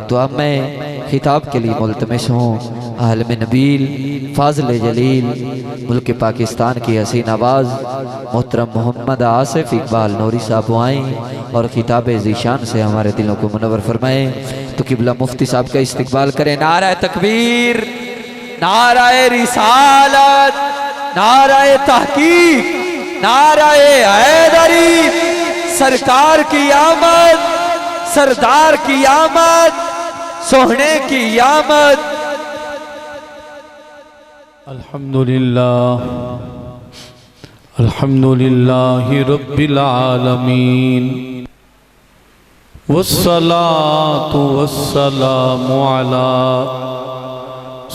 तो अब मैं खिताब के लिए मुल्तमिस हूँ आलम नबील फाज़िल जलील मुल्क पाकिस्तान की हसीन आवाज़ मोहतरम मोहम्मद आसिफ इकबाल नूरी साहब आएँ और खिताब ज़ीशान से हमारे दिलों को मुनव्वर फरमाएँ। तो किबला मुफ्ती साहब का इस्तकबाल करें। नारा तकबीर, नारा रिसालत, नारा तहकीक, नारा हैदरी। सरकार की आमद, सरदार की आमद, सोहने की आमद। अल्हम्दुलिल्लाह अल्हम्दुलिल्लाहि रब्बिल आलमीन वस्सलातु वस्सलामु अला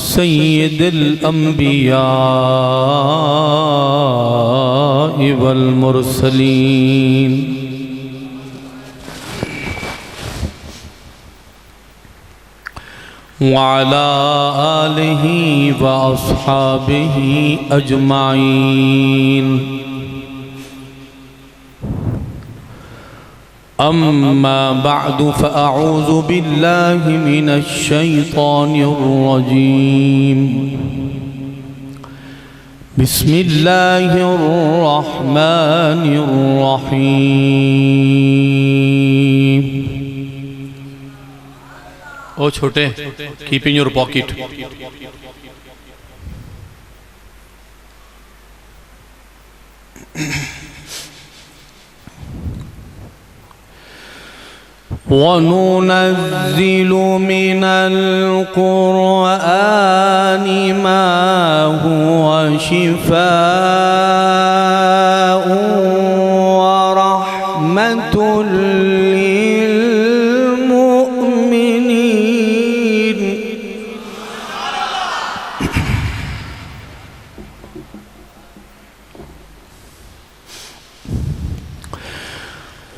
सय्यिदिल अंबिया वल मुरसलीन वअला आलिहि व अस्हाबिहि अजमाइन। अम्मा बअदु फ़अऊज़ु बिल्लाहि मिनश शैतानिर रजीम। बिस्मिल्लाहिर रहमानिर रहीम। ओ छोटे, कीप इन योर पॉकेट। वनुनज़्ज़िलु मिनल क़ुरआनि मा हुवा शिफ़ाअुन व रहमतुल लिल मुमिनीन।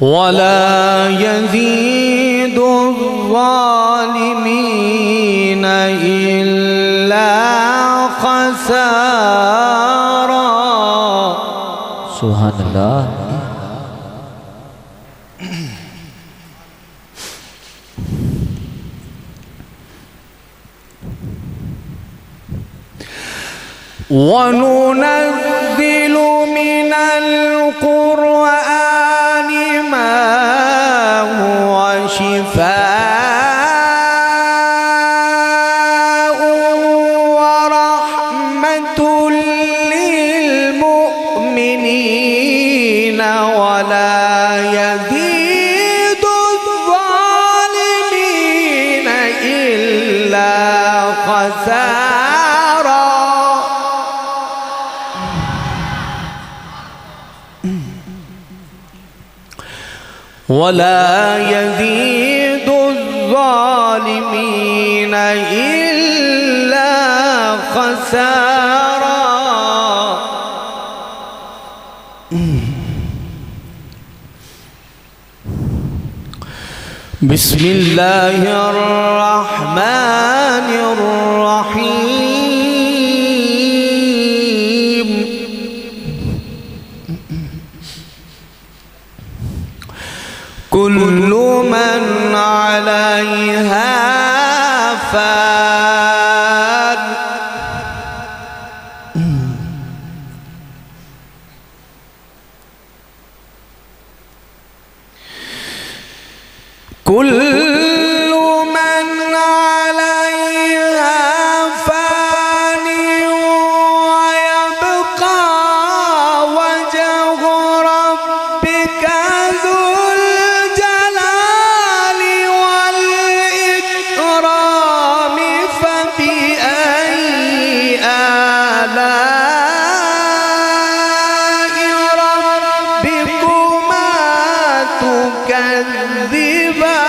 वला यज़ीदु ज़ालिमीन इल्ला ख़सारा। सुभान अल्लाह। वनुनज़्ज़िलु मिनल क़ुरआनि मा हुवा शिफ़ाअुन व रहमतुल लिल मुमिनीन वला यज़ीदु ज़ालिमीन इल्ला ख़सारा। वला यज़ीदु ज़ालिमीन इल्ला ख़सारा। बिस्मिल्लाहिर रहमानिर रहीम। कुल्लु मन अलैहा फ़ान। कुल्लु मन अलैहा फ़ान व यब्क़ा वजहु रब्बिका ज़ुल जलाली वल इकराम फ़बिअय्यि आलाइ रब्बिकुमा तुकज़्ज़िबान।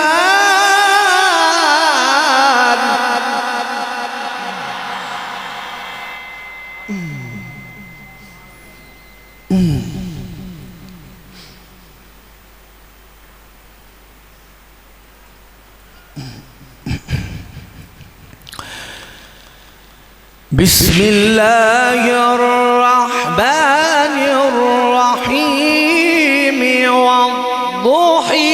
बिस्मिल्लाहिर रहमानिर रहीम। वद्दुही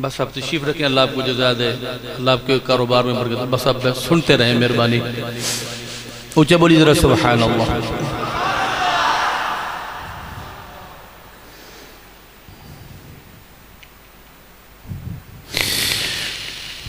बस आप तशरीफ रखें, अल्लाह आपको जज़ा दे, अल्लाह आपके कारोबार में बरकत। बस आप सुनते रहें, मेहरबानी। ऊंचे बोली जरा सुभान अल्लाह।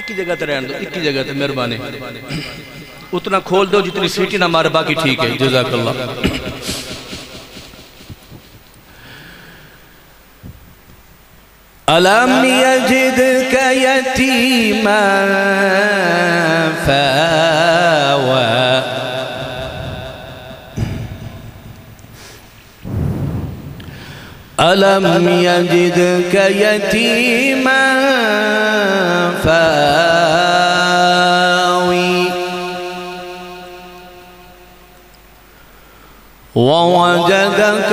एक ही जगह रहने दो, एक ही जगह पे मेहरबानी। उतना खोल दो जितनी सीटी ना मारे, बाकी ठीक है। जज़ाकल्लाह। अलम यजिदक यतीमा फावा अलम यजिदक यतीमा फावी ववजदक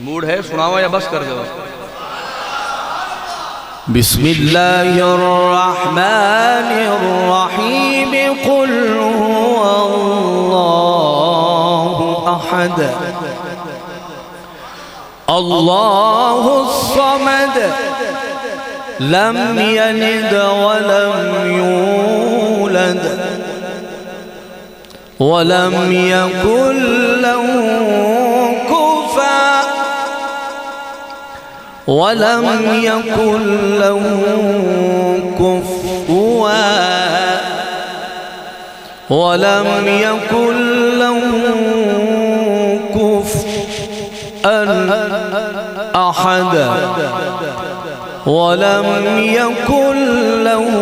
मूड है सुनावा या बस कर दो? बिस्मिल्लाहिर्रहमानिर्रहीम कुल हुवल्लाहु अहद अल्लाहुस समद लम यलिद वलम यूलद वलम यकुल लहू कुफुवन वलम यकुल लहू कुफुवन वलम यकुल लहू कुफुवन अहद वलम यकुल लहू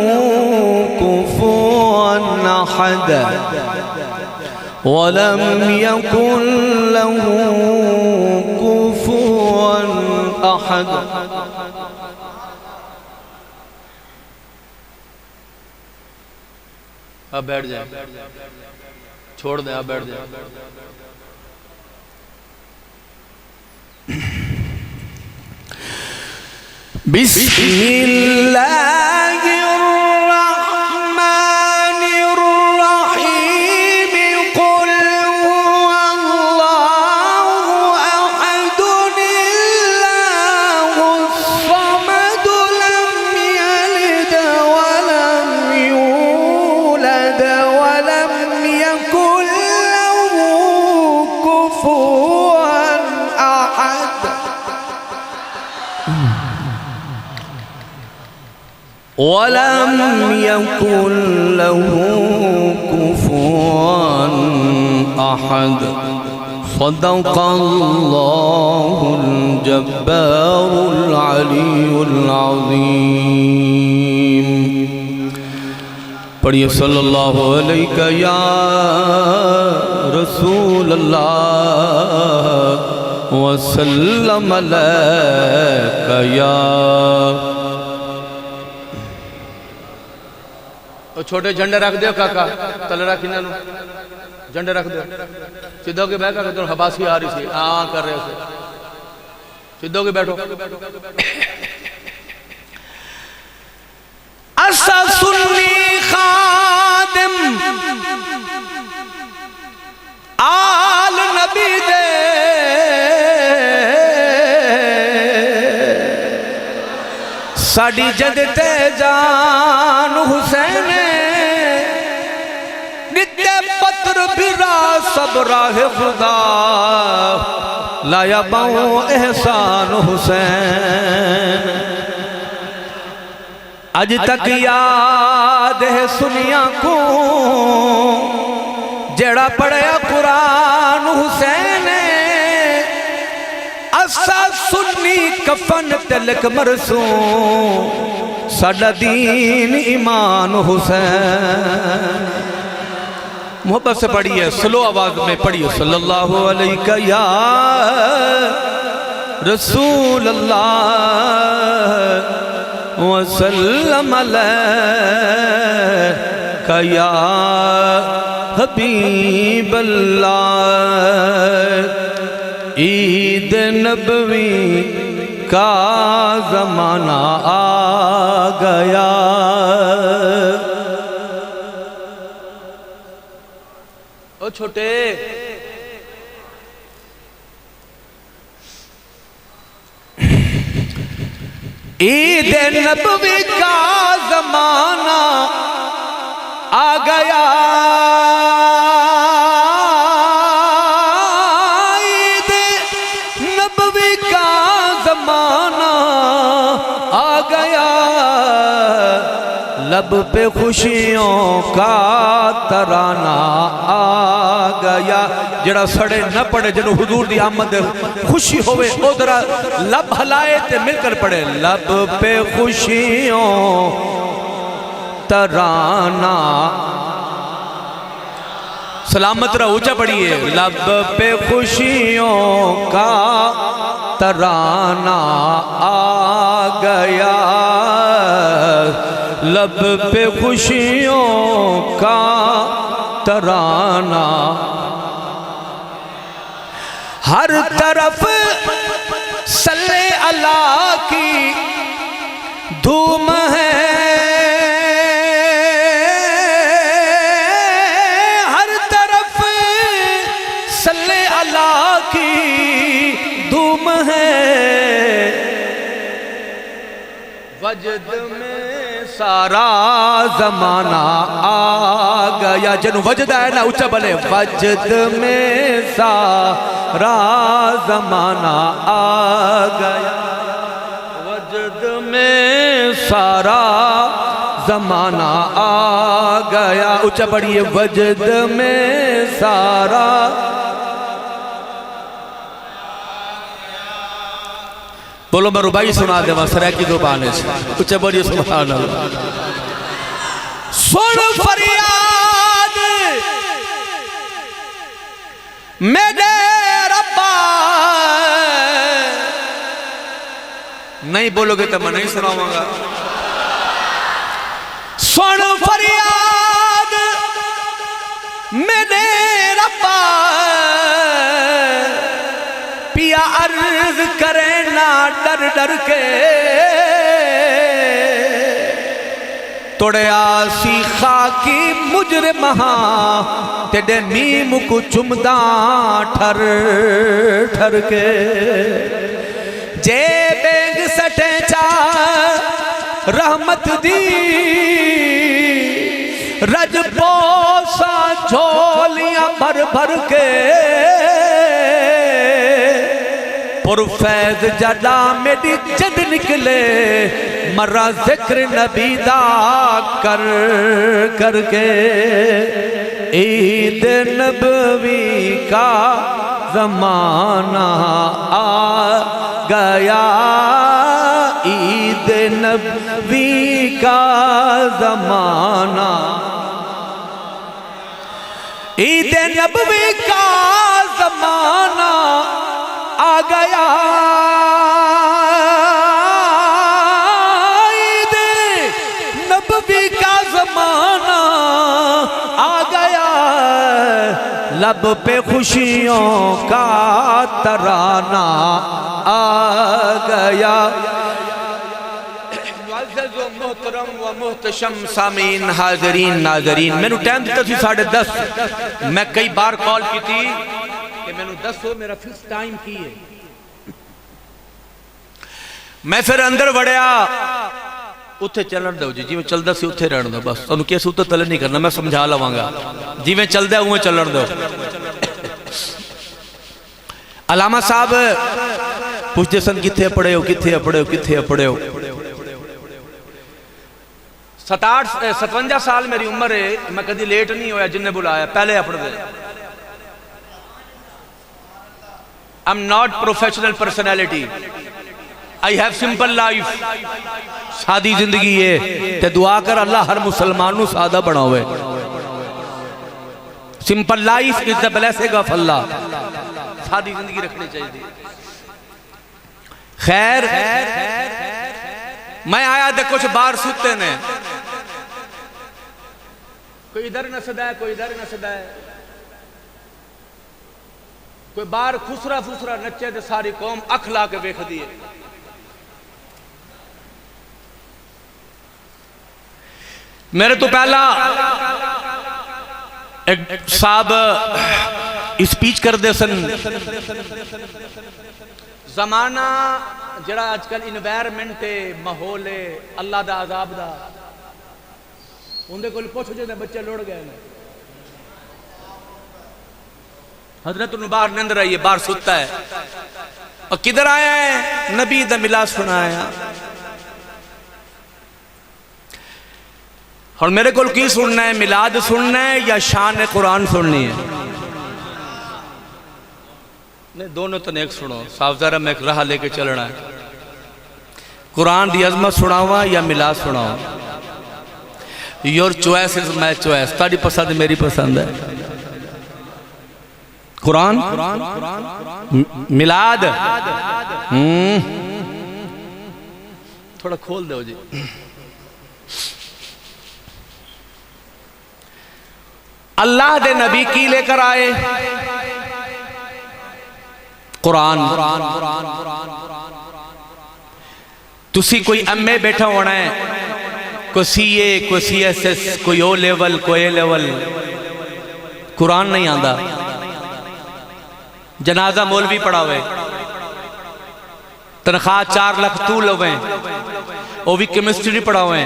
कुफुवन अहद वलम यकुल लहू कुफुवन अहद। अब बैठ जाए, छोड़ दे, अब बैठ जाए। बिस्मिल्लाहिर्रहमानिर्रहीम कुल हुवल्लाहु अहद अल्लाहुस वलम यकुन लहू कुफुवन अहद। सदक़ल्लाहुल जब्बारुल अलीयुल अज़ीम। पढ़िए सल्लल्लाहु अलैहि या रसूल अल्लाह वसल्लम अलैका या। छोटे झंडे रख दो काका, तले रख इन्होंने झंडे रख दो। सीधा के बैठ कर हबासी आ रही थी, हाँ कर रहे थे, सीधो के बैठो। असा सुन्नी खादिम आल नबी दे साड़ी जद ते जान हुसैन नित्य पत्र बिरा सब राह खुदा लाया बाऊ एहसान हुसैन। अज तक याद है सुनिया को जेड़ा पढ़या कुरान हुसैन। असा सुन्नी कफन तिलक मरसू साडा दीन ईमान हुसैन। मोहब्बत से पढ़िए, स्लो आवाज में पढ़िए सल्लल्लाहु अलैहि या रसूल अल्लाह वसल्लम अलैका या हबीब अल्लाह। ईद नबवी का जमाना आ गया। ओ छोटे ईद नबवी का जमाना आ गया। ईद नबवी का जमाना आ गया। लब पे खुशियों का तराना आ गया। जड़ा सड़े न पड़े जनो हुजूर दी आमद खुशी होवे ओदरा लब हलाए ते मिलकर पड़े। लब पे खुशियों तराना सलामत रहा ऊंचा पड़िए। लब पे खुशियों का तराना आ गया। लब पे खुशियों का तराना हर तरफ सल्ले अल्लाह की धूम है। हर तरफ सल्ले अल्लाह की धूम है। वजद में सारा जमाना आ गया। जनु वजद है ना ऊंचा बले। वजद में सारा जमाना आ गया। वजद में सारा जमाना आ गया। ऊंचा पढ़िए वजद में सारा। बोलो मैं रुबाई सुना दे सरा की जुबान से ऊंचा बोलिए सुभान अल्लाह। सुन फरियाद मेरे रब्बा। नहीं बोलोगे तो मैं नहीं सुनाऊंगा। सुन फरियाद मेरे रब्बा। पिया अर्ज करे ना डर डर के। तोड़े आसी खाकी मुजरे महा तेरे मीम को चुमदा ठर ठर के। जे बेग सटे चा रहमत दी रज पोसा झोलियां भर भर के। पुरफैज जदा मेरी जद निकले मरा जिक्र नबी दा कर करके ईद नबवी का ज़माना आ गया ईद नबवी का ज़माना ईद नबवी का ज़माना आ गया ईद नबवी का ज़माना आ गया लब पे खुशियों का तराना आ गया। मोहतरम व मोहतशम सामीन हाजरीन नाजरीन मैनू टाइम दिता सी 10:30 मैं कई बार कॉल की थी कि मैनू दसो मेरा फिक्स टाइम की है। मैं फिर अंदर वड़िया उत्थे चलन दो जी जिवें चलदा सी उत्थे रहन दो बस तुहानू किस उत्ते तले नहीं करना मैं समझा लवांगा जिवें चलदा उवें चलन दो। अलामा साहब पूछते सन किथे पढ़े हो किथे पढ़े हो किथे पढ़े हो। 57 साल मेरी उम्र है मैं कभी लेट नहीं होया जिन्हें बुलाया पहले अपने दे। I am not professional personality I have simple life सादी जिंदगी है ते दुआ कर अल्लाह हर मुसलमान नू सादा बनावे। Simple life is the blessing of Allah सादी जिंदगी रखनी चाहिए। खैर मैं आया तो कुछ बाहर सुते ने कोई इधर नसदा है कोई इधर नसदा है कोई बाहर खुसरा फुसरा नचे तो सारी कौम अख ला के वेखदी है। मेरे तो पहला एक साहब स्पीच करते सन जमाना जरा आजकल इन्वायरमेंट है माहौल है अल्लाह दा अजाब दा उनके कोल पुछ जो बच्चे लुढ़ गए ने हजरत बाहर निंदर आई है बाहर सुता है और किधर आया है नबी दा मिलाद सुनाया। और मेरे को की सुनना है मिलाद सुनना है या शान कुरान सुननी है। नहीं दोनों तो नेक सुनो साफ जरा मैं एक राह लेके चलना है कुरान दी अजमत सुनावा या मिलाद सुनावा। Your choice is my choice ताड़ी पसंद मेरी पसंद है। कुरान मिलाद थोड़ा खोल दो जी। अल्लाह दे नबी की लेकर आए कुरान। तुसी कोई एमए बैठा होना है कोई सीए कोई सीएसएस कोई ओ लेवल कोई ए लेवल कुरान नहीं आंदा। जनाजा मौलवी पढ़ावे तनख्वाह 4 लाख तू लवे वो भी केमिस्ट्री पढ़ावे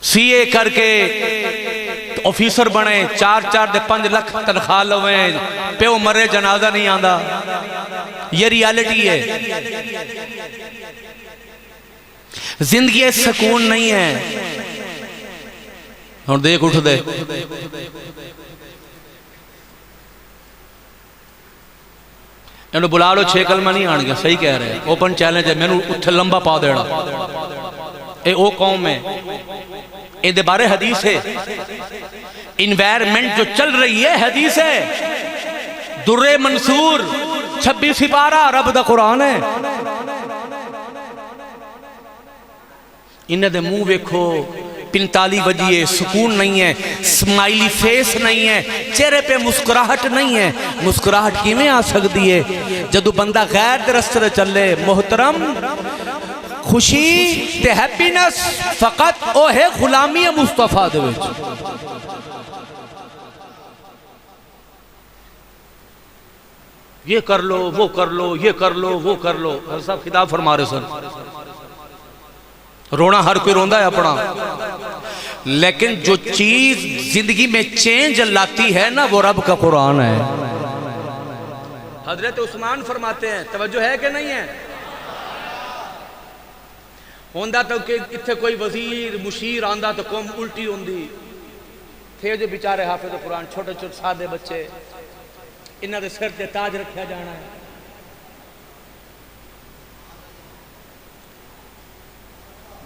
सीए करके ऑफिसर बने 4-5 लाख तनख्वाह लवे प्यो मरे जनाजा नहीं आंदा। ये रियलिटी है जिंदगी सुकून नहीं है। हुण देख उठ दे इन्होंने बुला लो 6 कलमा नहीं आने सही कह रहे ओपन चैलेंज है मैनू उत्थे लंबा पा देना ये ओ कौम है ये बारे हदीस है। इन्वायरमेंट जो चल रही है हदीस है। दुर्रे मंसूर 26 सिपारा रब दा कुरान है। इन्हें दे मुंह वेखो 45 बजिए सुकून नहीं है स्माइली फेस नहीं है चेहरे पे मुस्कुराहट नहीं है। मुस्कुराहट किवें आ सकती है जदों बंदा गैर दे रस्ते चले। मोहतरम खुशी ते हैप्पीनेस फकत ओ है गुलामी मुस्तफा दे विच। ये कर लो वो कर लो ये कर लो वो कर लो हर साहब खिताब फरमा रहे सन। रोना हर कोई रोंदा है अपना लेकिन जो चीज जिंदगी में चेंज लाती है ना वो रब का कुरान है। हजरत उस्मान फरमाते हैं, तवज्जो है कि नहीं है? होंदा तो कि इत्थे कोई वजीर मुशीर आंदा तो कौम उल्टी होंदी थे जो बेचारे हाफिज कुरान छोटे छोटे सादे बच्चे, इन्हां दे सिर ते ताज रखा जाना है।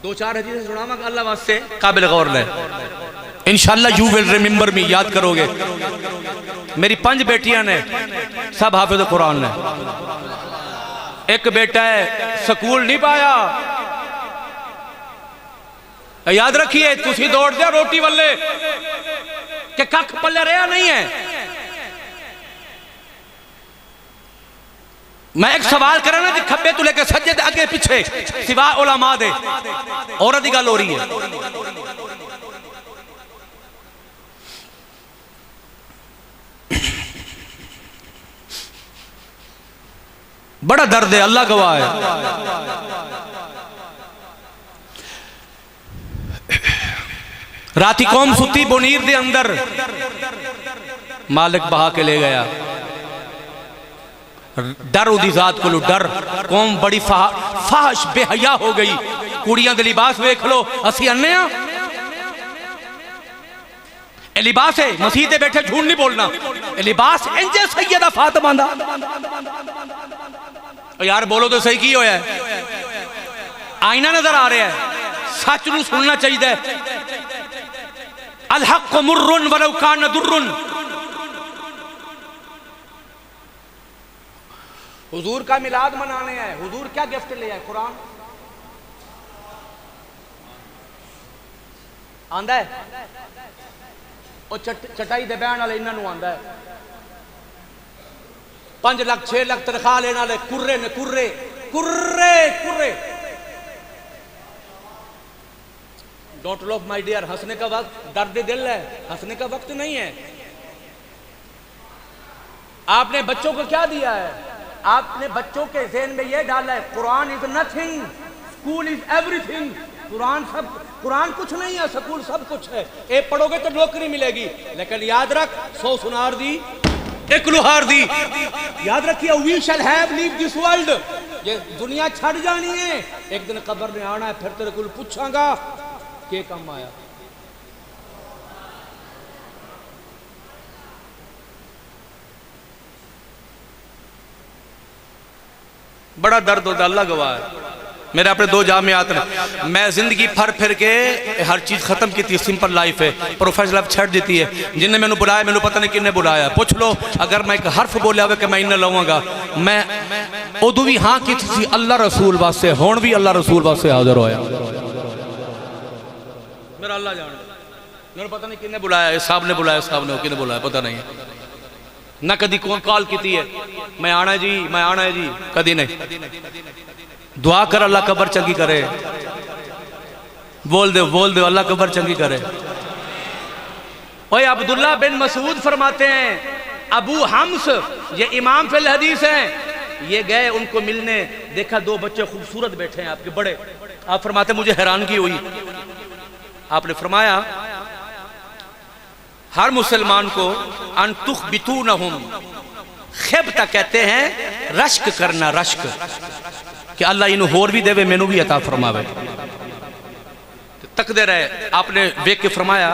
दो चार हदीसें सुनावा अल्लाह वास्ते, काबिल गौर ले, इंशाअल्लाह यू विल रिमेंबर मी, याद करोगे। मेरी 5 बेटियां ने, सब हाफिज कुरान ने। एक बेटा है स्कूल नहीं पाया, याद रखिए तुसी दौड़ दे रोटी वाले के कख पल्ले रहा नहीं है। मैं एक सवाल करा ना, खब्बे तो लेके सज्जे दे अगे पीछे सिवा उलमा दे, औरत की गल हो रही है। बड़ा दर्द है, अल्लाह गवाह है। राती कौम सुती बुनीर दे अंदर, मालिक बहा के ले गया। डर उदी जात को डर, कौम बड़ी फाहश बेहया हो गई। कुड़ियां दे लिबास वेख लो, असी अन्ने आ, ए लिबास है, मसीह ते बैठे झूठ नहीं बोलना, ए लिबास इंजे सैयदा फातिमा दा। यार बोलो तो सही की होया है? आईना नजर आ रहा है, सच नूं सुनना चाहिए। अल हक़्क़ु मुर्रुन वलौ कान दुर्रुन। हुजूर का मिलाद मनाने हैं, हुजूर क्या गिफ्ट ले आए? कुरान आंदा है, और चटाई दे बहन वाले इन्हां नूं आंदा है। 5 लाख 6 लाख तनख्वाह लेने वाले कुर्रे ने, कुर्रे कुर्रे कुर्रे। डोंट लव माय डियर, हंसने का वक्त दर्द दिल है, हंसने का वक्त नहीं है। आपने बच्चों को क्या दिया है? आपने बच्चों के ज़हन में यह डाला है Quran is nothing, school is everything. Quran कुछ नहीं है, स्कूल सब कुछ है। एक पढ़ोगे तो नौकरी मिलेगी, लेकिन याद रख 100 सुनार दी एक लुहार दी। याद रखिए, we shall have leave this world, ये दुनिया छड़ जानी है, एक दिन कब्र में आना है, फिर तेरे को पूछांगा के कम आया। बड़ा दर्द होता, अल्लाह गवाह है। मेरे अपने 2 जामियात ने, मैं जिंदगी फर फिर के हर चीज खत्म की थी, सिंपल लाइफ है, प्रोफेशनल लाइफ छड़ देती है। जिन्हें मैंने बुलाया, मैंने पता नहीं किन्ने बुलाया, पूछ लो। अगर मैं एक हर्फ बोलिया हो कि मैं इन्हें लवांगा, मैं उदू भी हाँ की थी अल्लाह रसूल वास्ते, हुण भी अल्लाह रसूल वास्ते हाजिर होया। मेरा अल्लाह जान, मैंने पता नहीं किन्ने बुलाया, साहब ने बुलाया, साहब ने किन्ने बुलाया पता नहीं है ना। कदी कौन कॉल की है, मैं आना है जी, मैं आना है जी, कदी नहीं। दुआ कर अल्लाह कब्र चंगी करे, बोल दे अल्लाह कब्र चंगी करे। ओए अब्दुल्ला बिन मसूद फरमाते हैं, अबू हम्स ये इमाम फिल हदीस हैं, ये गए उनको मिलने, देखा 2 बच्चे खूबसूरत बैठे हैं आपके बड़े। आप फरमाते मुझे हैरानगी हुई। आपने फरमाया हर मुसलमान को अनतुख बितूनहुम, खिबता कहते हैं रश्क करना, रश्क कि अल्लाह इन्हू होर भी देवे, मैनू भी अता फरमावे। तकदे रहे, आपने वेख के फरमाया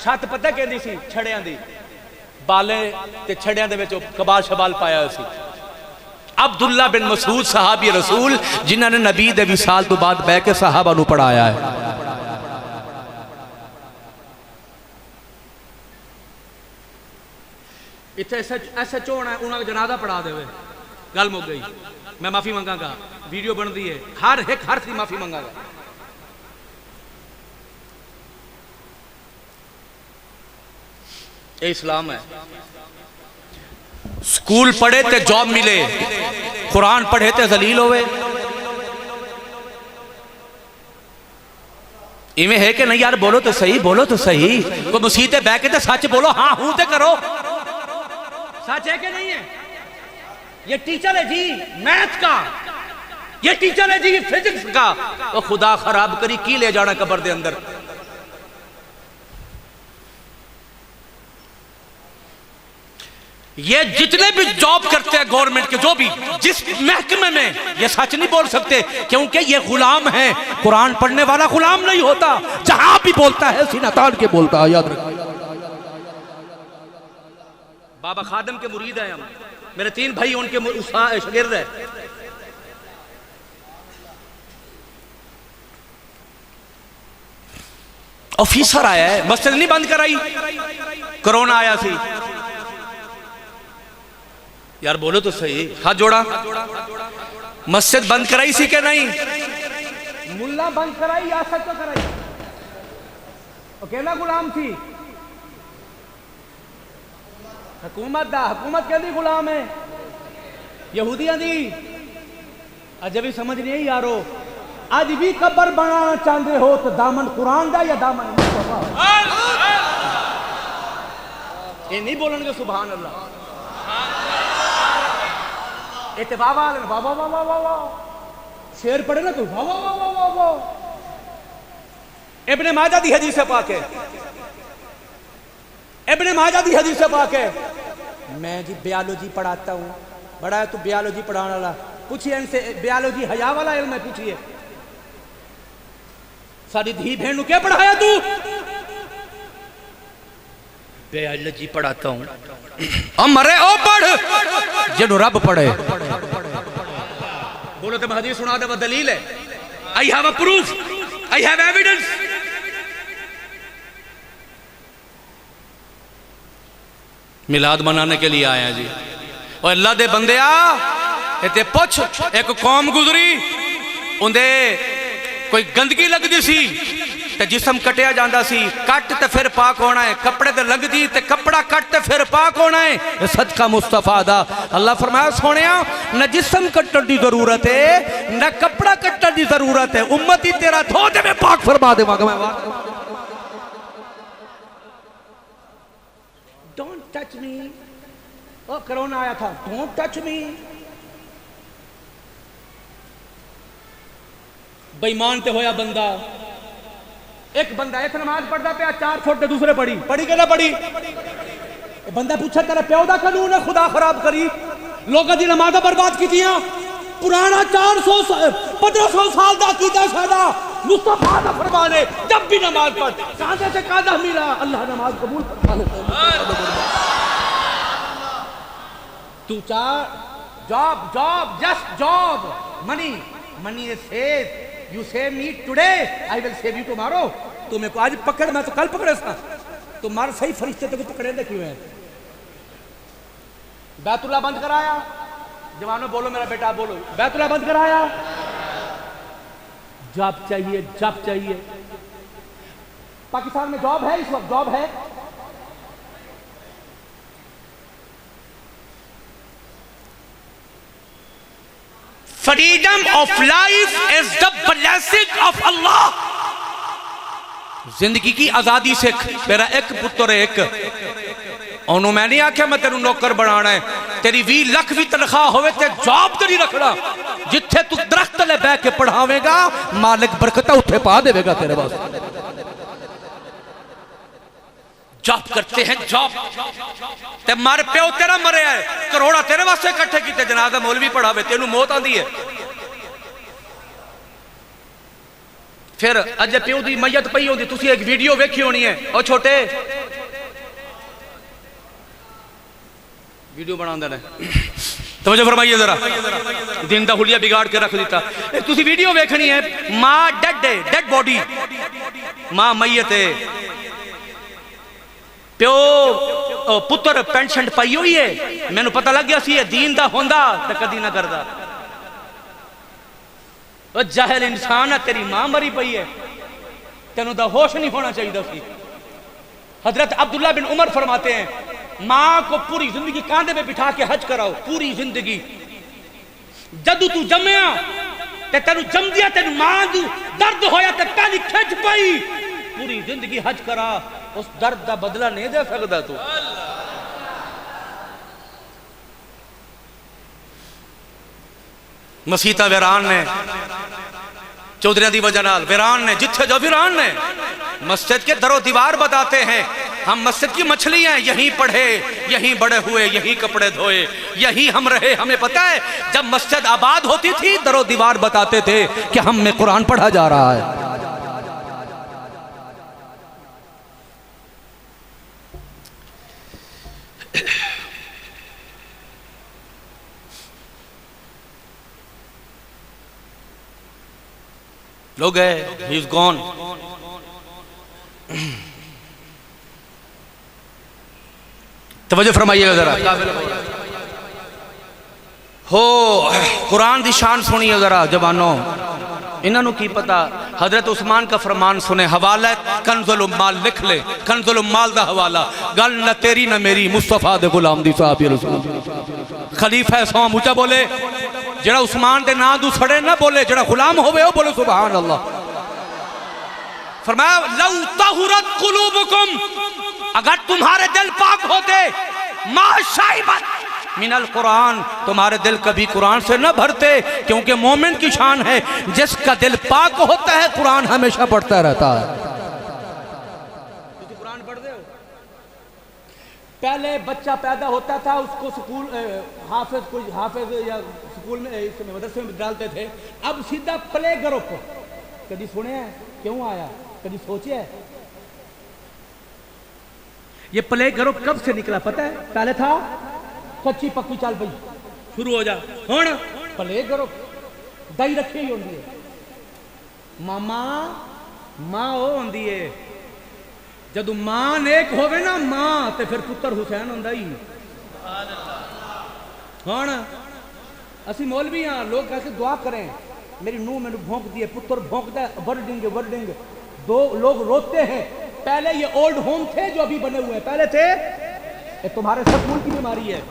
छत पता कहती सी छड़ियां दी, बाले ते छड़ियां दे विच कबाल शबाल पाया सी। अब्दुल्ला बिन मसूद सहाबी रसूल, जिन्होंने नबी दे विसाल तो बाद बह के सहाबा नू पढ़ाया है। इतने SHO होना है, उन्होंने जनाजा पढ़ा देवे, गल मुक गई। मैं माफी मंगागा, वीडियो बनती है, हर एक हर सी माफी मंगागा। ये इस्लाम है। स्कूल पढ़े ते जॉब मिले, कुरान पढ़े ते जलील होवे। इवें है कि नहीं यार? बोलो तो सही, बोलो तो सही। कोई मुसीबत बह के तो सच बोलो, हाँ हूं ते करो। सच है कि नहीं है? ये टीचर है जी मैथ का, ये टीचर है जी फिजिक्स का। वो खुदा खराब करी की ले जाना कब्र दे अंदर। ये जितने भी जॉब करते हैं गवर्नमेंट के, जो भी जिस महकमे में, ये सच नहीं बोल सकते क्योंकि ये गुलाम है। कुरान पढ़ने वाला गुलाम नहीं होता, जहां भी बोलता है सीना तान के बोलता है। याद रखिए, बाबा खादम के मुरीद हैं हम, मेरे 3 भाई उनके शागिर्द है। ऑफिसर आया है, मस्जिद नहीं बंद कराई, कोरोना आया सी। यार बोलो तो सही, हाथ जोड़ा। मस्जिद बंद कराई सी के नहीं? मुल्ला बंद कराई या सच तो कराई? अकेला गुलाम थी हुकूमत दा, हुकूमत कहती गुलाम है यहूदियां दी। अजे भी समझ नहीं आई यारो, आज भी कब्र बनाना चाहते हो तो दामन कुरान दा या दामन मुस्तफा? ये नहीं बोलेंगे सुभान अल्लाह। ये वाह वाह वाह वाह वाह वाह वाह शेर पढ़े ना तू, वाह वाह वाह वाह वाह। इब्ने माजा दी हदीस से पाके, इब्ने माजा दी हदीस से पाके, मैं जी बायोलॉजी पढ़ाता हूं। बड़ा है तू बायोलॉजी पढ़ाने वाला, पूछिए इनसे बायोलॉजी हया वाला इल्म है, पूछिए सारी धी बहन क्या पढ़ाया तू? बायोलॉजी पढ़ाता हूं। मरे ओ पढ़ जिन्हों रब पढ़े। बोलो तो मैं हदीस सुना दे, दलील है। I have a proof, I have evidence. मिलाद मनाने के लिए आया जी। और अल्लाह दे बंदे इते पुछ, एक कौम गुजरी उंदे कोई गंदगी लगदी सी ते जिसम कटिया जांदा सी, कट ते फिर पाक होना है। कपड़े ते लगदी ते कपड़ा कट ते फिर पाक होना है। ये सदका मुस्तफा दा। अल्लाह फरमाया सोनिया न जिसम कट्टन दी जरूरत है न कपड़ा कट्टन दी जरूरत है, उम्मती तेरा धो दे मैं पाक फरमा देवांगा मैं। Don't touch me. Oh corona आया था, डोंट टच मी। बेईमान ते होया बंदा। एक बंदा एक नमाज पढ़ता पे 4 फुट के दूसरे पढ़ी के ना पढ़ी। बंदा पूछा तेरा प्यो दा कानून है खुदा खराब करी, लोगों की नमाजा बर्बाद की पुराना 1500 साल का कीता सादा मुस्तफा दा फरमान है, जब भी नमाज पढ़ कांधे से कांधा मिला अल्लाह नमाज कबूल फरमा लेता। तू चाह job job just job, money is safe. You save me today, I will save you tomorrow. तू मेरे को आज पकड़, मैं तो कल पकड़े था। तुम्हारे सही फरिश्ते तो पकड़े थे क्यों है? बैतुल्लाह बंद कराया। जवानों बोलो, मेरा बेटा बोलो, बैतुल्लाह बंद कराया। जॉब चाहिए, जॉब चाहिए। पाकिस्तान में जॉब है, इस वक्त जॉब है। Freedom of life is the blessing of Allah. जिंदगी की आजादी से मेरा एक पुत्र है, एक ओनू मैं नहीं आख्या मैं तेरू नौकर बनाना है। तेरी 20 लाख भी तनख्वाह होवे ते जॉब तो नहीं रखना। जिथे तू दरख्त ले बह के पढ़ावेगा मालिक बरकत उठे पा देगा तेरे पास। जॉब करते हैं जॉब ते मार प्यो तेरा मरे है, करोड़ा तेरे वास्ते इकट्ठे किते, जनाजा मौलवी पढ़ावे तेनू मौत आंदी है। फिर अज प्यो दी मैयत पई होंदी, तुसी एक वीडियो वेखी होनी है, ओ छोटे वीडियो बनांदे ने, तवज्जो फरमाइए जरा, दिन दा हुलिया बिगाड़ के रख दिता। तुसी वीडियो वेखनी है, मां डेड है, डेड बॉडी, मां मैयत है, प्यो पुत्र पेंशन पाई हुई है। मैनू पता लग गया सी दीन दा होंदा ते कदी ना करदा। जाहिल इंसान है, तेरी मां मरी पई है, तेनू दा होश नहीं होना चाहिए सी। हजरत अब्दुल्ला बिन उमर फरमाते हैं, मां को पूरी जिंदगी कांधे पे बिठा के हज कराओ, पूरी जिंदगी। जदू तू जमया ते तेनू जमदिया तेनू मां दी दर्द होया ते पहली खिच पई, पूरी जिंदगी हज करा, उस दर्द का बदला नहीं दे सकता तू। मसीता वीरान ने चौधरी की वजह नाल वीरान ने, जिथे जो वीरान ने, मस्जिद के दरो दीवार बताते हैं हम मस्जिद की मछली हैं, यहीं पढ़े, यहीं बड़े हुए, यहीं कपड़े धोए, यहीं हम रहे। हमें पता है जब मस्जिद आबाद होती थी दरो दीवार बताते थे कि हम में कुरान पढ़ा जा रहा है। लोग गए, ही इज गॉन। तवज्जो फरमाइएगा जरा। हो कुरान दी शान सुनिए जरा जवानों, इन्हों की पता। हजरत उस्मान का फरमान सुने, हवाला कंजुल माल लिख ले, कंजुल माल दा हवाला, गल न तेरी न मेरी, मुस्तफा दे गुलाम दी साहब रसूल। खलीफा सौ ऊंचा बोले, जरा उस्मान दे नाम दू सड़े ना बोले, जरा गुलाम होवे वो बोले सुभान अल्लाह। फरमाया लौ तहुरत कुलूबुकुम, अगर तुम्हारे दिल पाक होते, मा शाइबत मिनल कुरान, तुम्हारे दिल कभी कुरान से न भरते, क्योंकि मोमिन की शान है जिसका दिल पाक होता है कुरान हमेशा पढ़ता रहता है। कुरान पढ़ते हो? पहले बच्चा पैदा होता था उसको स्कूल हाफिज या स्कूल में इसमें मदरसे में डालते थे, अब सीधा प्ले ग्रुप। कभी सुने हैं क्यों आया, कभी सोचे है ये प्ले ग्रुप कब से निकला पता है? पहले था कच्ची पक्की चल पई शुरू हो जा, हुण प्ले ग्रुप दही रखी ही होंगी है। मामा मां वो होंगी है, जदों मां नेक होवे ना मां, तो फिर पुत्र हुसैन होंदा ही। हुण असी मौलवी हाँ, लोग कैसे दुआ करें, मेरी नूह मैंने भोंक दिए, पुत्र भोंकता है, वर्डिंग वर्डिंग। दो लोग रोते हैं, पहले ये ओल्ड होम थे जो अभी बने हुए हैं, पहले थे ये तुम्हारे स्कूल की बीमारी है।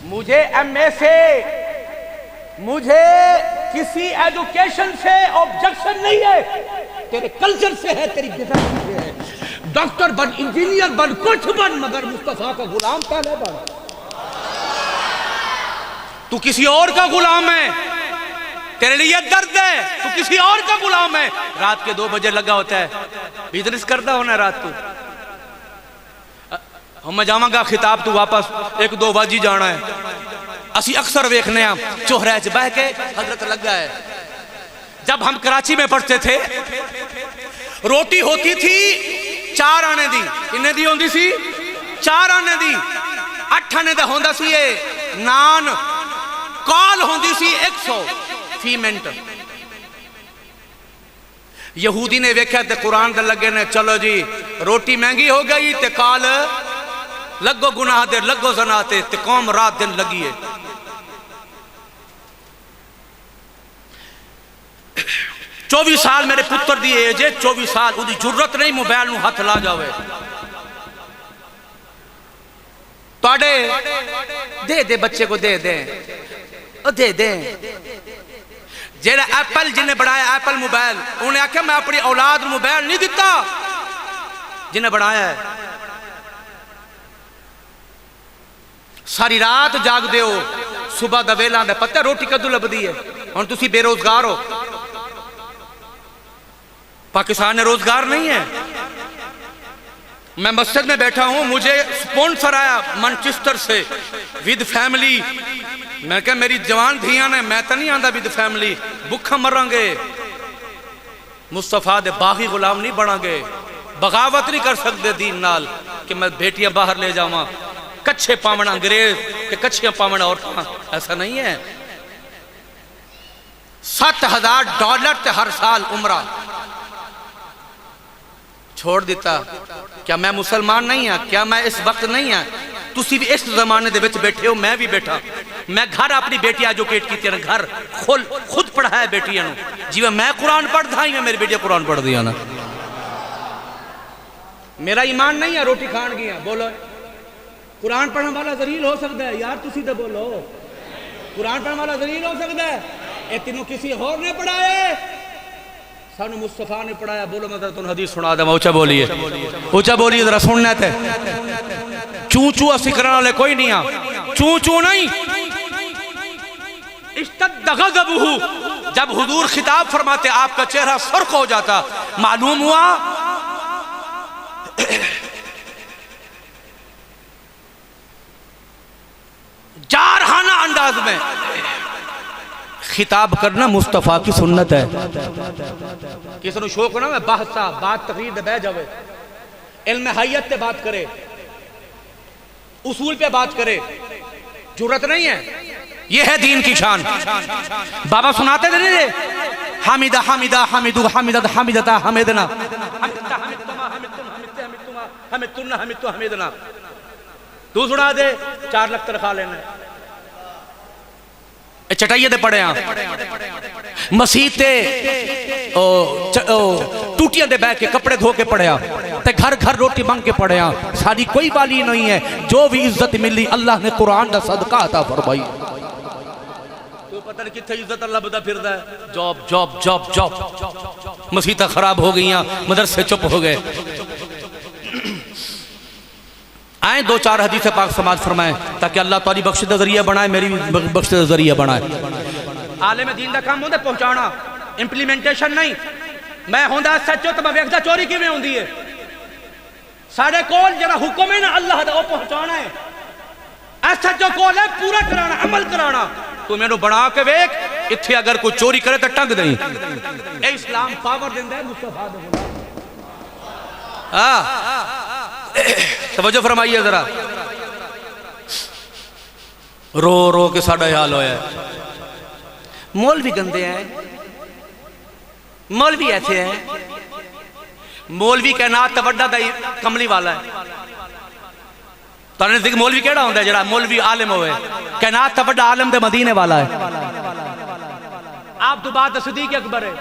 मुझे एमए से, मुझे किसी एजुकेशन से ऑब्जेक्शन नहीं है, तेरे कल्चर से है, तेरी डिजाइन से है। डॉक्टर बन, इंजीनियर बन, कुछ बन, मगर मुस्तफा का गुलाम पहले बन। तू किसी और का गुलाम है, तेरे लिए दर्द है, तू किसी और का गुलाम है। रात के 2 बजे लगा होता है, बिजनेस करता होना रात को। हम मैं जावांगा खिताब, तू वापस 1-2 बाजी जाना है। असी अक्सर देखने चोहरे च बह के हजरत लगा है। जब हम कराची में पढ़ते थे, रोटी होती थी 4 आने दी, किन्ने दी होंदी सी? 4 आने दी। 8 आने दा होंदा सी ये नान, कॉल होंदी सी 100 फी मिनट। यहूदी ने वेख्या ते कुरान दे लगे ने, चलो जी रोटी महंगी हो गई ते कॉल लगो गुनाह दे, लगो ज़ना ते कौम रात दिन लगी है। 24 साल मेरे पुत्र दी एज है, 24 साल, उसकी जरूरत नहीं मोबाइल नूं हथ ला जावे। ताड़े दे दे बच्चे को, दे दे दे दे। जेड़ा एप्पल जिन्हें बनाया एप्पल मोबाइल, उन्हें आख्या मैं अपनी औलाद मोबाइल नहीं दिता, जिन्हें बनाया है। सारी रात जागदे हो, सुबह दा वेला आंदा, पता रोटी कदों लभदी है। हुण तुसी बेरोजगार हो, पाकिस्तान में रोजगार नहीं है। मैं मस्जिद में बैठा हूं, मुझे स्पॉन्सर आया मैनचेस्टर से विद फैमिली। मैं क्या मेरी जवान धियां ने, मैं तो नहीं आंदा विद फैमिली, भुखा मरांगे। मुस्तफा दे बागी गुलाम नहीं बनांगे, बगावत नहीं कर सकते दीन नाल कि मैं बेटियां बाहर ले जावां, कच्छे पावण अंग्रेज के कच्छियां पावण औरतां, ऐसा नहीं है। $7,000 हर साल उम्रा छोड़ दिता। क्या मैं मुसलमान नहीं हाँ? क्या मैं इस वक्त नहीं हाँ? तुसी भी इस जमाने दे विच बैठे हो, मैं भी बैठा। मैं घर अपनी बेटी एजुकेट की, घर खुद पढ़ाया बेटियां नूं। जिवें मैं कुरान पढ़दा ही मेरी बेटियां कुरान पढ़ दियां ना। मेरा ईमान नहीं है रोटी खान गया, बोलो कुरान पढ़ने वाला जलील हो सकता है यार? तुसी तो बोलो कुरान पढ़ने वाला जलील हो सकता है? ये तीनों किसी और ने पढ़ाए, सानू मुस्तफा ने पढ़ाया। बोलो मैं तुम हदीस सुना दे, ऊंचा बोलिए, ऊंचा बोलिए जरा, सुनना थे। चू चू असी करने वाले कोई नहीं आ, चू चू नहीं। जब हुजूर खिताब फरमाते आपका चेहरा सुर्ख हो जाता, मालूम हुआ जारहाना अंदाज में खिताब करना मुस्तफा की सुन्नत है। किसी को शौक ना मैं बाहसा बात तकरीर दे बह जावे, इल्म हैयत पे बात करे, उसूल पे बात करे, जरूरत नहीं है। यह है दीन की शान। बाबा सुनाते थे नहीं, हामिदा हामिदा हामिदु हामिदा हामिदता हामिदना हामिदना। तू सुना दे 4 लाख तनखा लेना। चटाइए दे पड़े मसीते टूटियां दे बह के कपड़े धो के पड़े ते घर घर रोटी मांग के पड़े। सारी कोई वाली नहीं है। जो भी इज्जत मिली अल्लाह ने कुरान का सदका अता फरमाई। तो पता नहीं कितने इज्जत अल्लाह बता फिरदा है। Job job job job. Masita खराब हो गई, मदरसे चुप हो गए। आए 2-4 हदीस पाक समाज फरमाए ताकि अल्लाह ताली बख्श का जरिया बनाए, मेरी भी बख्श का जरिया बनाए। आलिम दीन का काम होता पहुंचाना, इंप्लीमेंटेशन नहीं। मैं होंदा सच्चो तो मैं वेखदा चोरी किवें होंदी है। साढ़े कोल जरा हुक्म है ना अल्लाह दा, वो पहुंचाना है। सच्चो कोल है पूरा कराना, अमल कराना। तू मैनू बना के वेख, इत्थे अगर कोई चोरी करे तो टंग दई। ए इस्लाम पावर दिंदा है मुस्तफा दे गुलाम। तवज्जो फरमाइए जरा। रो रो के साडा हाल होया। मौलवी गंदे हैं, मौलवी ऐसे हैं। मौलवी का नाम तो वड्डा कमली वाला है। तुहानू मौलवी केड़ा होंदा जरा मौलवी आलिम होवे, कैनात तो वड्डा आलिम दे मदीने वाला है। आप तो बात सिद्दीक़ अकबर है।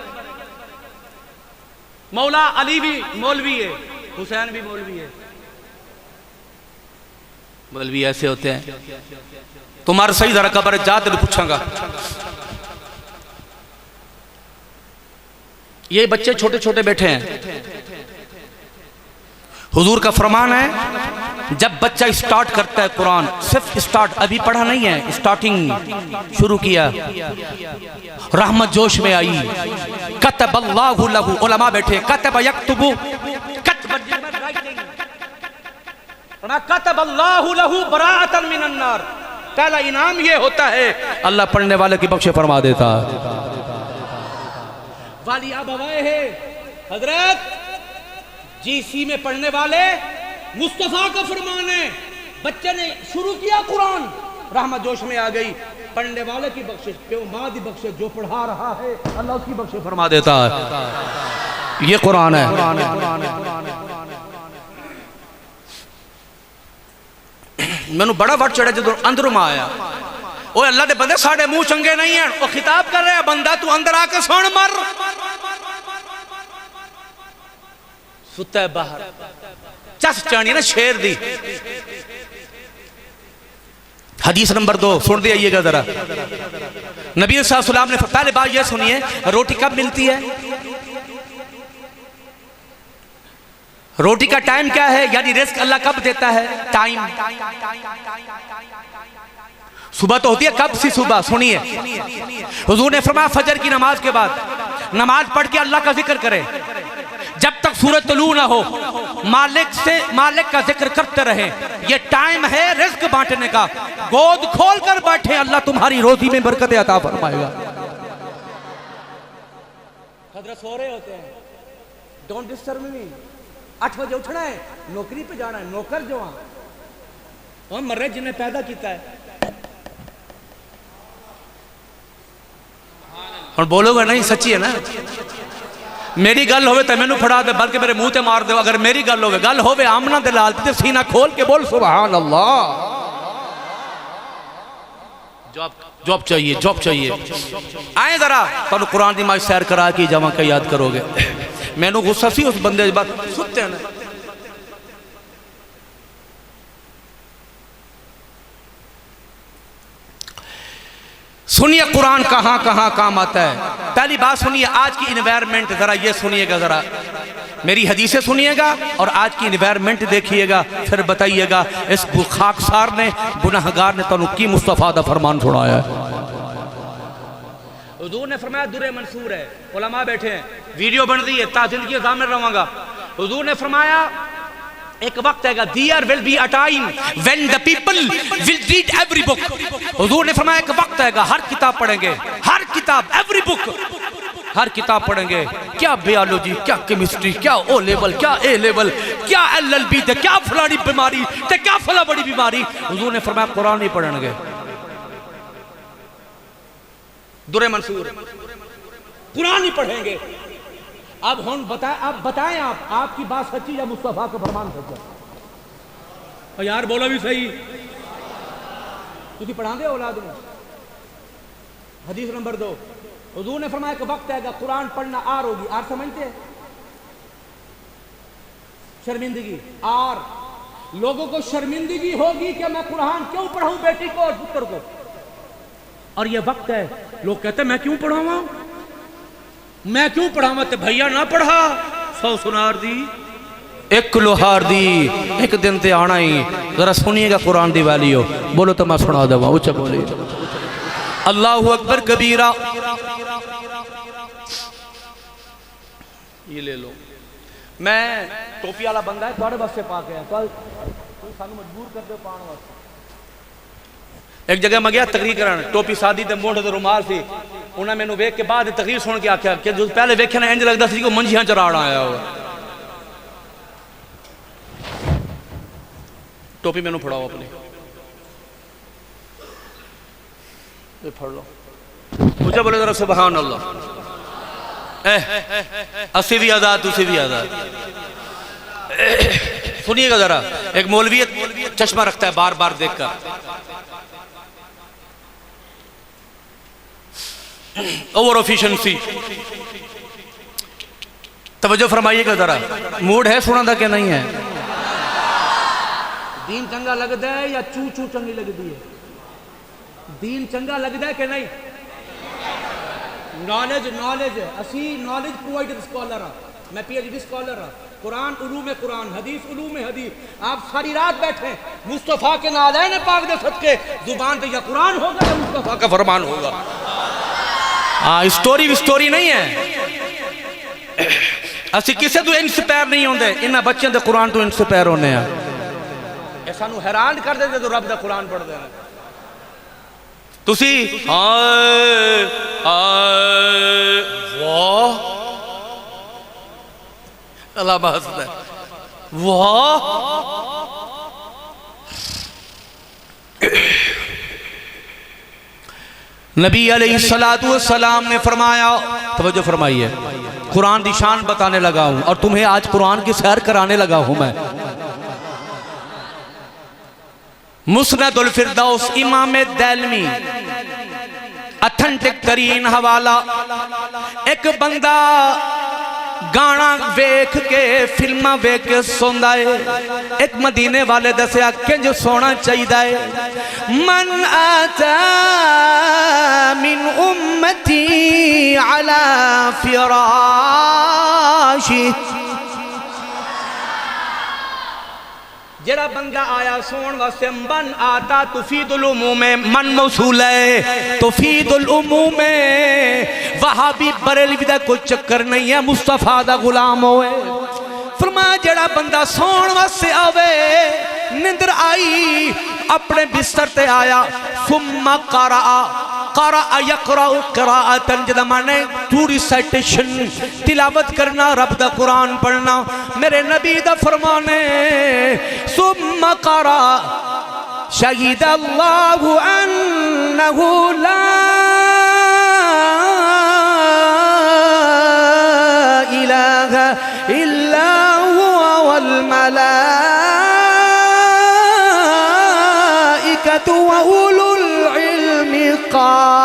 मौला अली भी मौलवी है, हुसैन भी मौलवी है। मौलवी ऐसे होते हैं। तुम्हारा सही जरा कब्र जा तेन पूछांगा। ये बच्चे छोटे छोटे बैठे हैं। हुजूर का फरमान है जब बच्चा स्टार्ट करता है कुरान, सिर्फ स्टार्ट, अभी पढ़ा नहीं है, स्टार्टिंग शुरू किया, रहमत जोश में आई। कतबल्लाहु लहू, उलमा बैठे, कतब यक्तुबु, कतबल्लाहु लहू बराअतन मिनन नार। पहला इनाम ये होता है अल्लाह पढ़ने वाले की बख्शे फरमा देता है। वाली अब हवाए है हजरत, जीसी में पढ़ने वाले मुस्तफा का फरमान है। बच्चे ने शुरू किया कुरान, रहमत जोश में आ गई। पढ़ने वाले की बख्शिश, माँ की बख्शिश, जो पढ़ा रहा है अल्लाह उसकी बख्शिश फरमा देता है। ये कुरान है। मैनू बड़ा वट चढ़ा जो अंदरों आया। ओ अल्लाह दे बंदे साढ़े मुंह चंगे नहीं है। वो खिताब कर रहा है, बंदा तू अंदर आके सुन मर। सुता है बाहर, चस चाणी ना शेर दी। हदीस नंबर 2 सुन दे आइएगा जरा। नबी सल्लल्लाहु ने पहले बात यह सुनिए, रोटी कब मिलती है? रोटी का टाइम क्या है? यानी रिस्क अल्लाह कब देता है? टाइम। सुबह तो होती है, कब सी सुबह? सुनिए, हुजूर ने फरमाया फजर की नमाज के बाद नमाज पढ़ के अल्लाह का जिक्र करे जब तक सूरज तुलू ना हो, मालिक का जिक्र करते रहे। ये टाइम है रिस्क बांटने का। गोद खोल कर बैठे, अल्लाह तुम्हारी रोजी में बरकत अता फरमाएगा। हजरत सो रहे होते हैं, डोंट डिस्टर्ब मी। 8 बजे उठना है, नौकरी पे जाना है, नौकर जवान और मर्रे जिन्हें पैदा किया है। और बोलोगे नहीं, सच्ची है ना। मेरी गल होवे तो मैनू फड़ा दे, बल्कि मेरे मुंह ते मार दे। अगर मेरी गल होवे आमना दे लाल ते सीना खोल के बोल सुभान अल्लाह। जॉब चाहिए, जॉब चाहिए। आए जरा तुहानू कुरान दी माई सैर करा के जावां के याद करोगे। मैनू गुस्सा सी उस बंदे बात सुते हैं। सुनिए कुरान कहां कहां काम आता है। पहली बात सुनिए, आज की इन्वायरमेंट जरा ये सुनिएगा, जरा मेरी हदीसें सुनिएगा और आज की इन्वायरमेंट देखिएगा, फिर बताइएगा इस खाकसार ने, गुनाहगार ने तुहानू की मुस्तफा दा फरमान सुनाया है। हुजूर ने फरमाया दुरे मंसूर है, उलमा बैठे हैं, वीडियो बन रही है, ता जिंदगी सामने रहूंगा। हुजूर ने फरमाया एक वक्त आएगा, there will be a time when the people will read every book. हुजूर ने फरमाया एक वक्त आएगा हर किताब पढ़ेंगे, हर किताब, एवरी बुक, हर किताब पढ़ेंगे। क्या बायोलॉजी, क्या केमिस्ट्री, क्या ओ लेवल, क्या ए लेवल, क्या LLB, क्या फलानी बीमारी, क्या फला बड़ी बीमारी। हुजूर ने फरमाया कुरान नहीं पढ़ेंगे। दुरे मंसूर कुरान नहीं पढ़ेंगे। अब हम बताएं आपकी बात सच्ची या मुस्तफा का फरमान सच्चा? यार बोला भी सही, तुझे पढ़ा दे औलाद में। हदीस नंबर 2, हुजूर ने फरमाया कि वक्त आएगा कुरान पढ़ना आर होगी। आर समझते हैं? शर्मिंदगी। आर, लोगों को शर्मिंदगी होगी कि मैं कुरान क्यों पढ़ाऊं बेटी को और पुत्र को। और ये वक्त है, लोग कहते हैं मैं क्यों पढ़ाऊं, मैं क्यों पढ़ावा? तो भैया ना पढ़ा, 100 सुनार दी, 1 किलो हार दी, एक दिन ते आना ही। जरा सुनिएगा कुरान दी वैल्यू। बोलो तो मैं सुना दूंगा, ऊंचा बोलिए। अल्लाहु अकबर कबीरा। ये ले लो। मैं टोपी वाला बंदा है, थोड़े बस से पा के कल सानू मजबूर कर दो पान वास्ते। एक जगह मैं गया तकरीर कराने, टोपी सादी ते मोढ़े ते रुमाल सी। उन्हें मैनू वेख के बाद तकरीर सुन के आख्या कि जो पहले वेखे ना इंज लगता सी को मंझियां चराड़ आया हो। टोपी मैनू फड़ाओ अपनी, फड़ लो। मुझे बोले जरा सुभान अल्लाह। अस्सी भी आजाद, तुसी भी आजाद। सुनिएगा जरा, एक मौलवी चश्मा रखता है बार बार देखकर, ओवर एफिशिएंसी। तवज्जो फरमाइएगा जरा, मूड है सुना था क्या नहीं है? दीन चंगा लगता है या चू चू चंगी लगती है? दीन चंगा लगता है कि नहीं? नॉलेज असी नॉलेज प्रोवाइडर स्कॉलर हाँ, मैं PhD स्कॉलर हाँ। कुरान उलूम कुरान, हदीस उलूम हदीस। आप सारी रात बैठे मुस्तफ़ा के नालैन पाक दे सदके, जुबान पे या कुरान होगा या मुस्तफ़ा का फरमान होगा। हाँ, स्टोरी नहीं है। असी किसी तो इंस्पायर नहीं होंगे, इन्होंने बच्चों के कुरान तो इंस्पायर होने हैं। सानू हैरान कर देते तो रब का कुरान पढ़ते हैं। तुसी वाह अल्लाह हंसदा है, वाह नबी अलैहिस्सलातु वस्सलाम ने फरमाया, तवज्जो फरमाइए, कुरान की शान बताने लगा हूं और तुम्हें आज कुरान की सैर कराने लगा हूं मैं। मुस्नदुल फिरदौस इमाम दैलमी, अथेंटिक तरीन हवाला। एक बंदा गाना वेख के, फिल्मा वेख के सोंदा है। एक मदीने वाले दसिया किंज सोना चाहिए। मन आता मिन उम्मती अला फिराशी, जरा बंदा आया सोन वास्ते। मन आता तुफीदुल उमूम, मन मौसूल है तुफीदुल उमूम। वहाबी बरेलवी दा कोई चक्कर नहीं है, मुस्तफा दा गुलाम होए। फरमाया जड़ा बंदा सोन वास्ते आवे, निंदर आई, अपने बिस्तर ते आया। सुम्मा करा क़राअतन, जदा माने टू रिसाइटेशन, तिलावत करना, रब दा कुरान पढ़ना। मेरे नबी दा फरमान है सुम्मा करा शहीद अल्लाहु अन्नहु ला इलाहा इल्ला हुवा वल मलाइकतु व उलुल इल्मि काइमन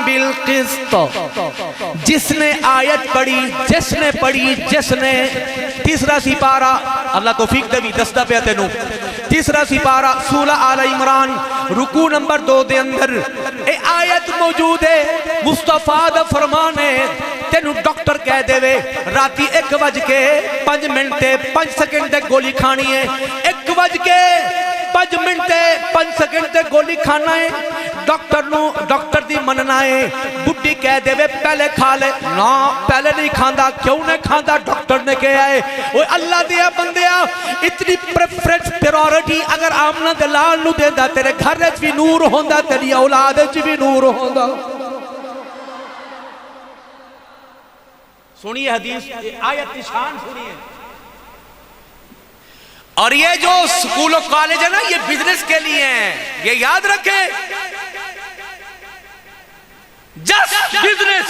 बिल क़िस्त। जिसने आयत पढ़ी, जिसने तीसरा सिपारा, अल्लाह तौफीक देवी दसदा पे तेनू, तीसरा सिपारा सूरह आल इमरान रुकू नंबर 2 दे अंदर ए आयत मौजूद है। मुस्तफा दा फरमान है, तेनू डॉक्टर कह देवे राती 1:05 ते 5 सेकंड तक गोली खानी है, 1:05 5 मिनट 5 सेकंड ते गोली खाना है, डॉक्टर दी मनना है। बुढ़ी कह देवे पहले खा ले, ना पहले नहीं खांदा। क्यों नहीं खांदा? डॉक्टर ने कहा है। ओए अल्लाह दिया बंदिया, इतनी प्रेफरेंस प्रायोरिटी अगर आमना दे लाल नू देंदा, तेरे घर च भी नूर होंदा, तेरी औलाद च भी नूर होंदा। सुनिए हदीस, आयत की शान सुनिए। और ये जो स्कूल और कॉलेज है ना, ये बिजनेस के लिए हैं, ये याद रखें। Just business.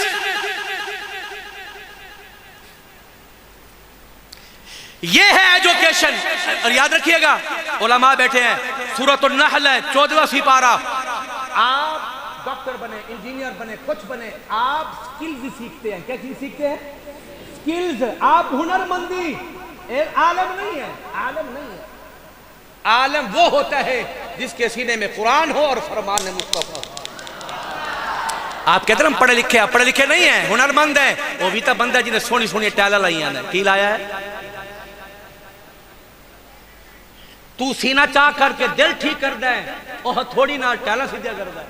ये है एजुकेशन। और याद रखिएगा, उलमा बैठे हैं, सूरतुन नहल है 14वां सिपारा। आप डॉक्टर बने, इंजीनियर बने, कुछ बने, आप स्किल्स सीखते हैं। क्या चीज सीखते हैं? स्किल्स। आप हुनरमंदी, एक आलम नहीं है। आलम नहीं है। आलम वो होता है जिसके सीने में कुरान हो और फरमान मुस्तफा। आप कहते हैं हम पढ़े लिखे, आप पढ़े लिखे नहीं है, हुनरमंद है। वो भी तो बंदा जिन्हें सोनी सोनी टैला लाइया ने की लाया है। तू सीना चाह करके दिल ठीक कर दे, और थोड़ी ना टैला सीधा कर दे,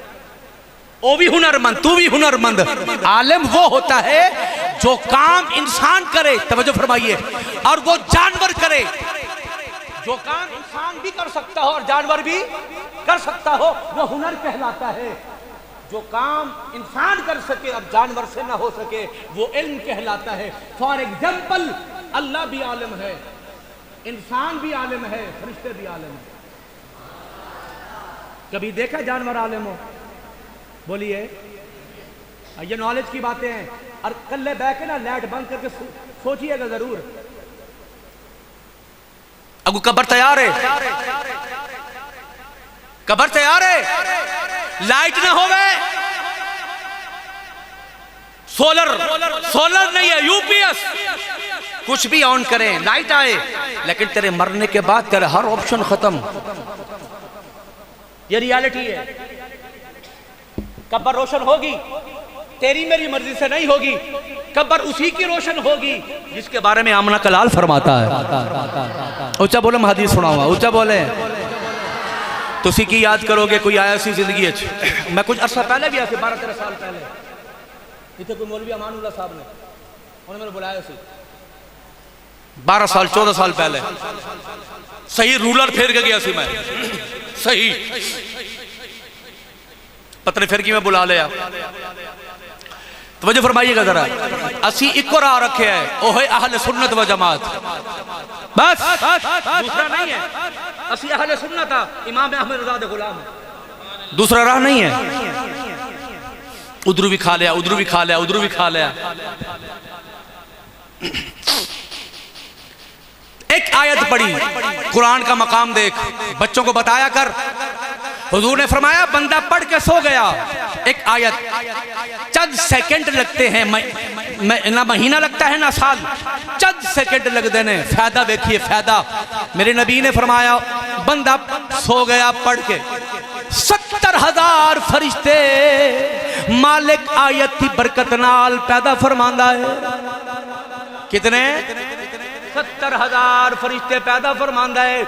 वो भी हुनरमंद, तू भी हुनरमंद। आलिम वो होता है जो काम इंसान करे, तवज्जो फरमाइए, और वो जानवर करे। जो काम इंसान भी कर सकता हो और जानवर भी कर सकता हो, वो हुनर कहलाता है। जो काम इंसान कर सके और जानवर से ना हो सके, वो इल्म कहलाता है। फॉर एग्जाम्पल, अल्लाह भी आलिम है, इंसान भी आलिम है, फरिश्ते भी आलिम है। कभी देखा जानवर आलिम हो? बोलिए। ये नॉलेज की बातें हैं। और कल्ले बैठ के ना लाइट बंद करके सोचिएगा जरूर। अगू कब्र तैयार है, कब्र तैयार है, लाइट ना होवे, सोलर नहीं है, यूपीएस, कुछ भी ऑन करें, लाइट आए, लेकिन तेरे मरने के बाद तेरा हर ऑप्शन खत्म। ये रियलिटी है। कब्र रोशन होगी, तेरी मेरी मर्जी से नहीं होगी। कब्र उसी की रोशन होगी जिसके बारे में आमना कलाल फरमाता है। ऊंचा बोले, मैं हदीस सुनाऊंगा, ऊंचा बोले। तुसी की याद करोगे कोई आया सी जिंदगी। मैं कुछ अरसा पहले भी आया, 12-13 साल पहले, इतने कोई मौलवी अमानुल्लाह साहब ने, उन्होंने मैंने बुलाया सी 12 साल 14 साल पहले। सही रूलर फेर के गया सी मैं, सही पत्नी फिर की मैं बुला लिया। तो वजह फरमाइएगा जरा, असी इको राह रखे है, ओह अहले सुन्नत व जमात, बस दूसरा नहीं है। असी अहले सुन्नत था, इमाम अहमद रज़ा दे गुलाम, दूसरा राह नहीं है। उधर भी खा लिया, उधर भी खा लिया, उधर भी खा लिया। एक आयत पढ़ी, कुरान का मकाम देख, बच्चों को बताया कर। हुजूर ने फरमाया बंदा पढ़ के सो गया, एक आयत, चंद सेकंड लगते हैं, ना महीना लगता है ना साल, चंद सेकंड लग देने, फायदा देखिए फायदा। मेरे नबी ने फरमाया बंदा सो गया पढ़ के, 70,000 फरिश्ते मालिक आयत की बरकत नाल पैदा फरमांदा है। कितने? 70,000 फरिश्ते पैदा फरमांदा है।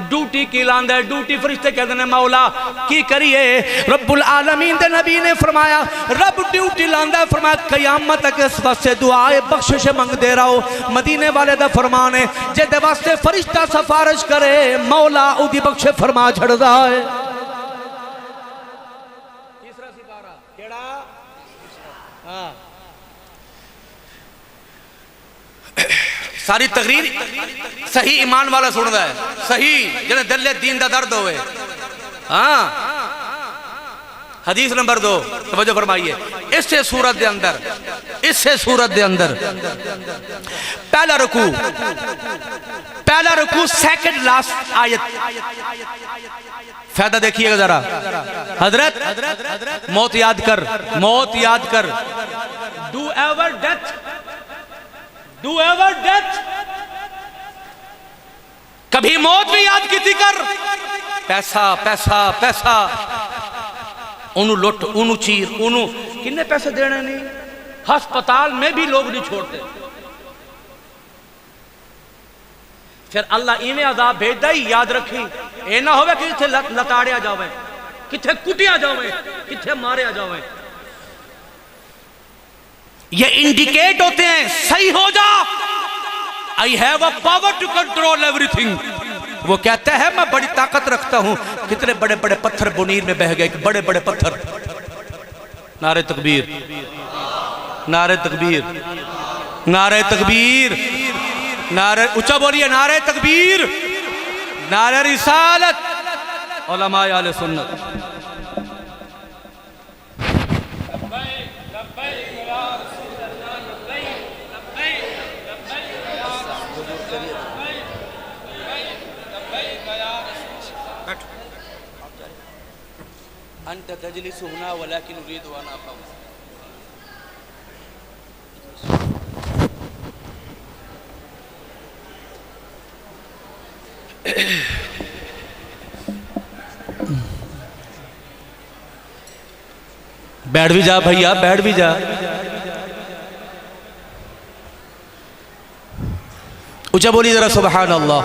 ड्यूटी की लांदा है, ड्यूटी फरिश्ते कहते हैं मौला की करिए। रब्बुल आलमीन दे नबी ने फरमाया रब ड्यूटी लांदा है, फरमाया कयामत तक इस वास्ते दुआए बख्शिश मंगदे रहो। मदीने वाले दा फरमान है, जेदे वास्ते फरिश्ता सिफारिश करे मौला उदी बख्शे फरमा छड़दा है। तीसरा सिपारा केड़ा? हां, सारी तकरीर सही ईमान वाला सुनता है, सही जिन्हें दिल दीन का दर्द होवे। हाँ, हदीस नंबर 2 तवज्जो फरमाइए। इससे सूरत दे अंदर, इससे सूरत दे अंदर पहला रुकू सेकंड लास्ट आयत, फायदा देखिएगा जरा। हजरत मौत याद कर, मौत याद कर। Do ever death, do ever death, कभी मौत भी याद की थी कर। पैसा पैसा पैसा, उन्हों लुट, उन्हों चीर, उन्हों किन्ने पैसे देने नहीं। हस्पताल में भी लोग नहीं छोड़ते। फिर अल्लाह इवें अजाब भेजदा ही, याद रखी ये ना होवे कि इत्थे लताड़िया जावे, किथे कुटिया जावे, किथे मारिया जावे। ये इंडिकेट होते हैं सही हो जा, I have a power to control everything. वो कहता है मैं बड़ी ताकत रखता हूं। कितने बड़े बड़े पत्थर बुनीर में बह गए, बड़े बड़े पत्थर। नारे तकबीर, नारे तकबीर, नारे तकबीर, नारे ऊंचा बोलिए, नारे तकबीर, नारे रिसालत, उलमाए आले सुन्नत। अंत तजलिस हुना वलाकिन उरीदु अन अक़ूम। बैठ भी जा भैया, बैठ भी जा। ऊंचा बोली जरा सुभान अल्लाह।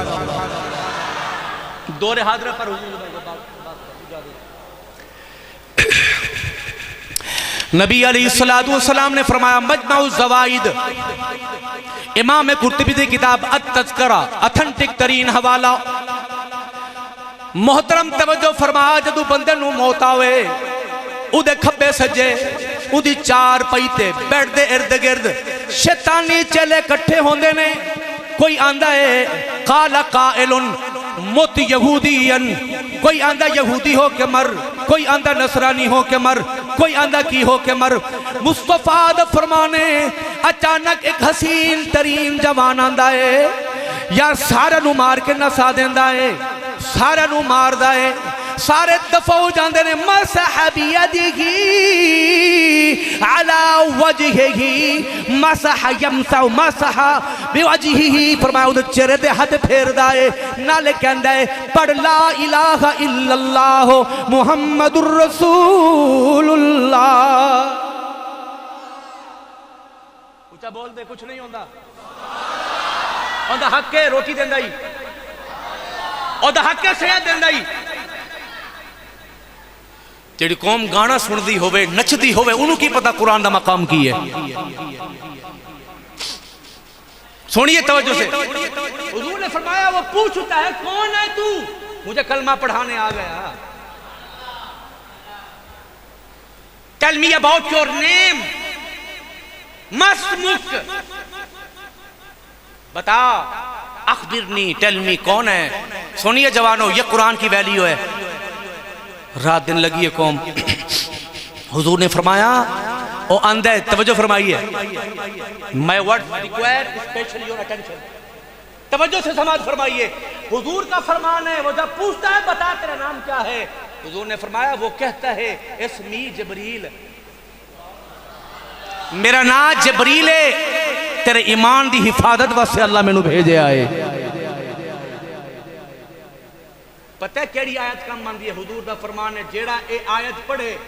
दौरे हाजरा पर नबी अलैहिस्सलातु वस्सलाम ने फरमाया मजमाउ ज़वाइद, इमाम कुर्तुबी की किताब अत-तज़किरा, ऑथेंटिक तरीन हवाला। मोहतरम तवज्जो फरमाया, जदों बंदे नूं मौत आवे, उहदे खब्बे सज्जे उहदी चार पई ते बेड दे इर्द गिर्द शैतानी चेले इकट्ठे होंदे ने। कोई आंदा है काला काइलुन मुत यहूदियन, कोई आंदा यहूदी हो के मर, कोई आंदा नसरानी हो के मर, कोई आंदा की हो के मर। मुस्तफा दा फरमाने अचानक एक हसीन तरीन जवान आंदा है, यार सारे नू मार के नसा देंदा है, सारे नू मारदा है, सारे दफा हो जाते हैं। मसह बियदिही अला वजहिही, मसह यमसह मसह बिवजहिही, फरमाया उहदे चेहरे ते हाथ फेरदा है, नाले कहंदा है पढ़ ला इलाहा इल्लल्लाह मुहम्मदुर रसूलुल्लाह। ऊंचा बोल दे, कुछ नहीं होंदा। ओंदा हक है रोटी देंदा ही, ओंदा हक है सेहत देंदा ही। जेड़ी कौम गाना सुनती होवे, नचती होवे, उन्होंने की पता कुरान का मकाम की है। सुनिए तवज्जो से, हुजूर ने फरमाया वो पूछता है कौन है तू, मुझे कलमा पढ़ाने आ गया। Tell me about your name, मस्मुक, बता, अखबिरनी, टेल मी कौन है। सुनिए जवानों, ये कुरान की वैल्यू है। रात दिन लगी है कौम। हुजूर ने फरमाया ओ अंधा है, तवज्जो फरमाइए, my word require special your attention, तवज्जो से समाज फरमाइए। हुजूर का फरमान है, वो जब पूछता है बता तेरा नाम क्या है, हुजूर ने फरमाया वो कहता है इस्मी जबरील, मेरा नाम जबरील है, तेरे ईमान दी हिफाजत वास्ते अल्लाह मैनू भेजे आए। पता है केड़ी आयत काम आंदी है? हुजूर दा फरमान है जेड़ा ए आयत पढ़े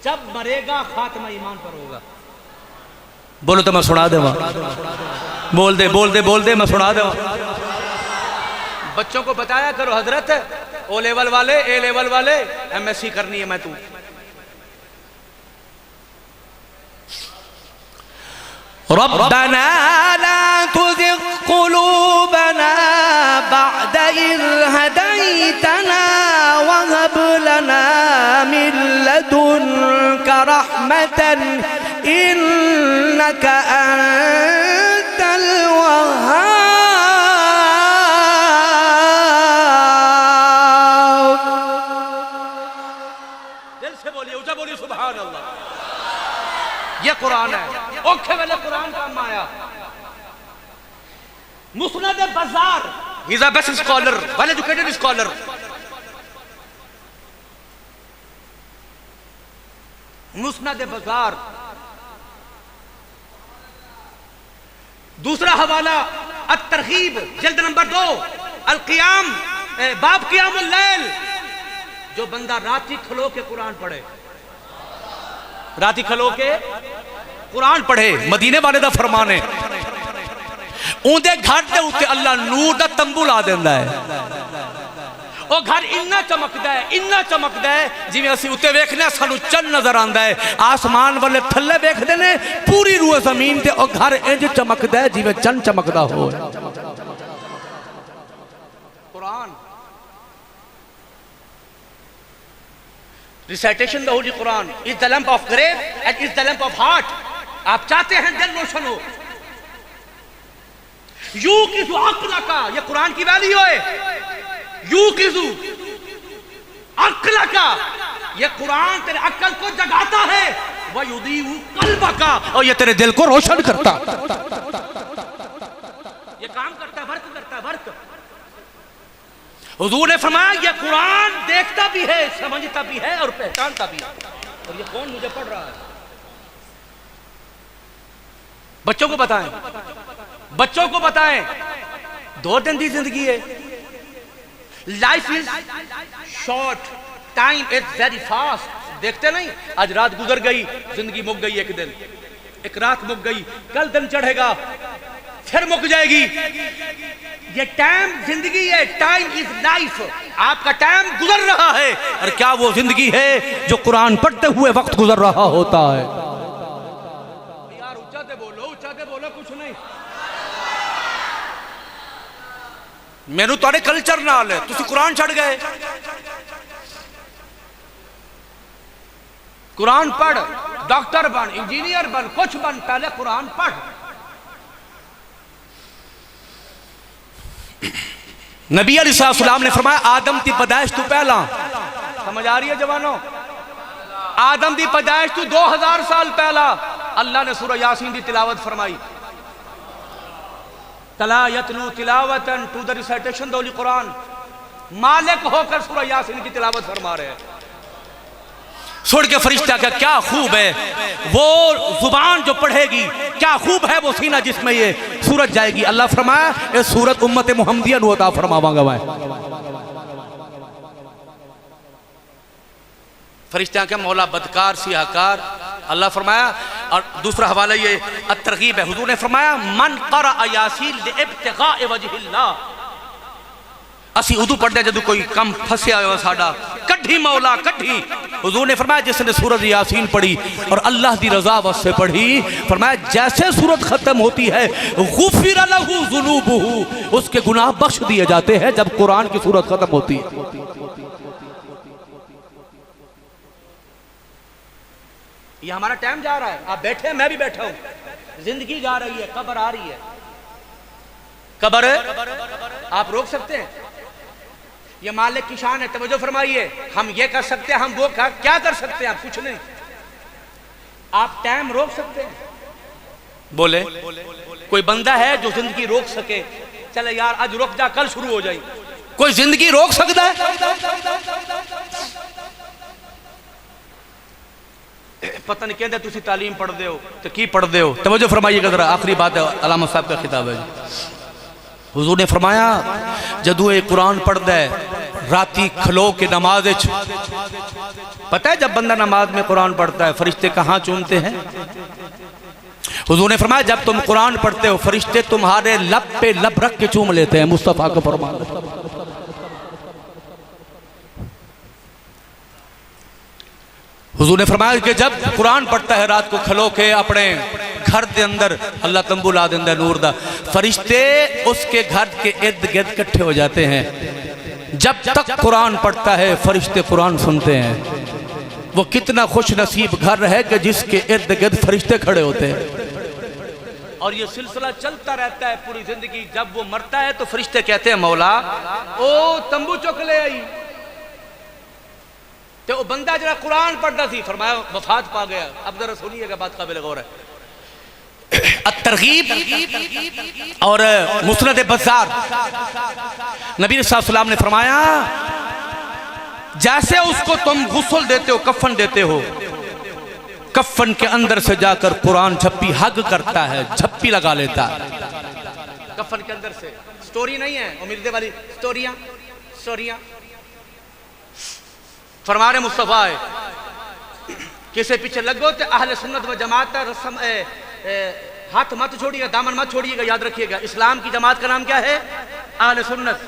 जब मरेगा खात्मा ईमान पर होगा। बोलो तो मैं सुना देवा, बोल दे बोल दे बोल दे, मैं सुना देवा। बच्चों को बताया करो हजरत, ओ लेवल वाले, ए लेवल वाले, एमएससी करनी है मैं तू। रब्बना ला तुज़िग़ क़ुलूबना बअद इज़ हदैतना वहब लना मिन लदुनका रहमतन इन्नका अंतल वहाब। दिल से बोलिए, ऊंचा बोलिए सुभान अल्लाह। ये कुरान है, औखे वाले कुरान काम आया। मुस्नद बाजार, he is a best scholar, well educated scholar। मुस्नद बाजार। दूसरा हवाला अत-तरगीब, जल्द नंबर 2, अल-क़ियाम, बाब क़ियामुल लैल। जो बंदा राती खलो के कुरान पढ़े, राती खलो के कुरान पढ़े, मदीने वाले दा फरमान है, उनके घर के उत्ते अल्लाह नूर दा तंबू ला देंदा है। वो घर इन्ना चमकदा है जिवें असीं उत्ते वेखने सानू चंद नजर आंदा है, आसमान वाले थल्ले वेखदे ने पूरी रूह जमीन ते वो घर इंज चमकदा है जिवें चंद चमकदा हो। Quran recitation the holy Quran is the lamp of grave and is the lamp of heart. आप चाहते हैं दिल रोशन हो, यू किसु अक्ल का, ये कुरान की वैल्यू है। यू किसु अक्ल का, ये कुरान तेरे अक्ल को जगाता है। वह युदीउ कल्ब का, और ये तेरे दिल को रोशन करता, ये काम करता है, वर्क करता है, वर्क। हुजूर ने फरमाया ये कुरान देखता भी है, समझता भी है और पहचानता भी है। और ये कौन मुझे पढ़ रहा है? बच्चों को बताएं, बच्चों को बताएं। 2 दिन की जिंदगी है। Life is short, time is very fast. देखते नहीं, आज रात गुजर गई, जिंदगी मुक गई। एक दिन, एक रात मुक गई, कल दिन चढ़ेगा, फिर मुक जाएगी। ये टाइम जिंदगी है, टाइम इज लाइफ। आपका टाइम गुजर रहा है, और क्या वो जिंदगी है जो कुरान पढ़ते हुए वक्त गुजर रहा होता है? यार ऊंचाते बोलो, कुछ नहीं। मैनू तुहाडे कल्चर नाल है, तुसी कुरान छड़ गए। कुरान पढ़, डॉक्टर बन, इंजीनियर बन, कुछ बन, पहले कुरान पढ़। नबी अलैहिस्सलाम ने फरमाया आदम की पैदाइश तू पहला। समझ आ रही है जवानों? आदम की पैदाइश तू 2000 साल पहला। अल्लाह ने सूरह यासीन की तिलावत फरमाई। तला यतलू तिलावतन to the recitation the holy Quran. मालिक होकर सूरह यासीन की तिलावत फरमा रहे हैं। सुन के फरिश्ता का क्या खूब है, वो जुबान जो पढ़ेगी क्या खूब है, वो सीना जिसमें ये सूरत जाएगी। अल्लाह फरमाया ये सूरत उम्मत मुहम्मदिया नु अता फरमावांगा मैं। फरिश्ता के मौला बदकार सियाकार। अल्लाह फरमाया, और दूसरा हवाला ये अत-तरगीब है। हुजूर ने फरमाया मन क़रा यासीन लिइब्तिग़ाए वजहिल्लाह। असी उदू पढ़ते जदों कोई कम फंसिया हो साडा, कड्ढी मौला कड्ढी। हुजूर ने फरमाया जिसने सूरत यासीन पढ़ी और अल्लाह की रजा वास्ते पढ़ी, फरमाया जैसे सूरत खत्म होती है गुफिर लहू ज़ुनूबुहु, उसके गुनाह बख्श दिए जाते हैं जब कुरान की सूरत खत्म होती है। ये हमारा टाइम जा रहा है, आप बैठे हैं, मैं भी बैठा हूं। जिंदगी जा रही है, कब्र आ रही है। कब्र आप रोक सकते हैं? ये मालिक की शान है। तवज्जो फरमाइए, हम ये कर सकते हैं, हम वो क्या कर सकते हैं? आप कुछ नहीं। आप टाइम रोक सकते हैं? बोले कोई बंदा है जो जिंदगी रोक सके? चले यार आज रुक जा, कल शुरू हो जाए। कोई जिंदगी रोक सकता है? पता नहीं कहते तुसी तालीम पढ़ते हो तो की पढ़ते हो। तवज्जो फरमाइएगा जरा, आखिरी बात है, अलामा साहब का खिताब है। हुजूर ने फरमाया जदू ये कुरान पढ़ता है राती खलो के नमाज, पता है जब बंदा नमाज में कुरान पढ़ता है फरिश्ते कहाँ चूमते हैं? हुजूर ने फरमाया जब तुम कुरान पढ़ते हो फरिश्ते तुम्हारे लब पे लब रख के चूम लेते हैं। मुस्तफा का फरमान। हुजूर ने फरमाया कि जब कुरान पढ़ता है रात को खलो के अपने घर के अंदर, अल्लाह तंबू ला देंदा नूर दा, फरिश्ते उसके घर के इर्द गिर्द इकट्ठे हो जाते हैं। जब तक कुरान पढ़ता है फरिश्ते कुरान सुनते हैं। वो कितना खुश नसीब घर है कि जिसके इर्द गिर्द फरिश्ते खड़े होते हैं। और ये सिलसिला चलता रहता है पूरी जिंदगी। जब वो मरता है तो फरिश्ते कहते हैं मौला ओ तंबू चुक ले आई। तो वो बंदा जरा कुरान पढ़ता थी, फरमाया वफात पा गया। अब जरा सुनिएगा, बात काबिल गौर है। अत-तरगीब और मुस्नद बज़्ज़ार, नबी सल्लल्लाहु ने फरमाया जैसे उसको तुम गुस्ल देते हो, कफन देते हो, कफन के अंदर से जाकर कुरान झप्पी हग करता है, झप्पी लगा लेता है कफन के अंदर से। स्टोरी नहीं है उम्मीद वाली स्टोरियां फरमा रहे मुस्तफा है। किसे पीछे लगो तो अहले सुन्नत व जमात रस्म हाथ मत छोड़िएगा, दामन मत छोड़िएगा, याद रखिएगा। इस्लाम की जमात का नाम क्या है? अहले सुन्नत।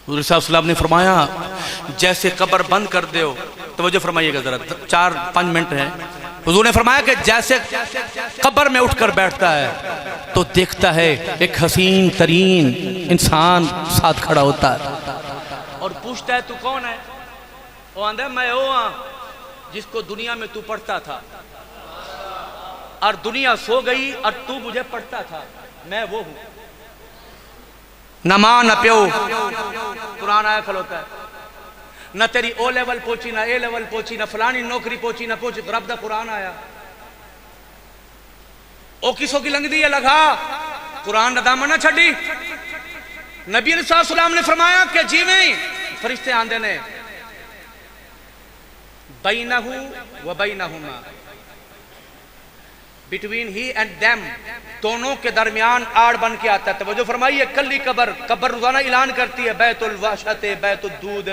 हुज़ूर सल्लल्लाहु ने फरमाया जैसे कब्र बंद कर दो, तवज्जो फरमाइएगा ज़रा, 4-5 मिनट है। हुज़ूर ने फरमाया कि जैसे कब्र में उठकर बैठता है तो देखता है एक हसीन तरीन इंसान साथ खड़ा होता है और पूछता है तू कौन है? वो आंदा मैं वो हाँ जिसको दुनिया में तू पढ़ता था और दुनिया सो गई और तू मुझे पढ़ता था, मैं वो हूं। न मां न प्यो, कुरान आया खलोता है, न तेरी ओ लेवल पहुंची ना ए लेवल पहुंची, न फलानी नौकरी पहुंची ना पहुंची, रब दा कुरान आया। ओ किसो की लंघदी है लगा, कुरान दामन ना छड़ी। नबी अलैहिस्सलाम ने फरमाया कि जिवें फरिश्ते आंदे ने बैनहु व बैनहुमा, बिटवीन ही एंड देम, दोनों के दरमियान आड़ बन के आता है। तवज्जो फरमाइए, कल्ली कब्र रोजाना ऐलान करती है बैतुल वहशत, बैतुल दूद,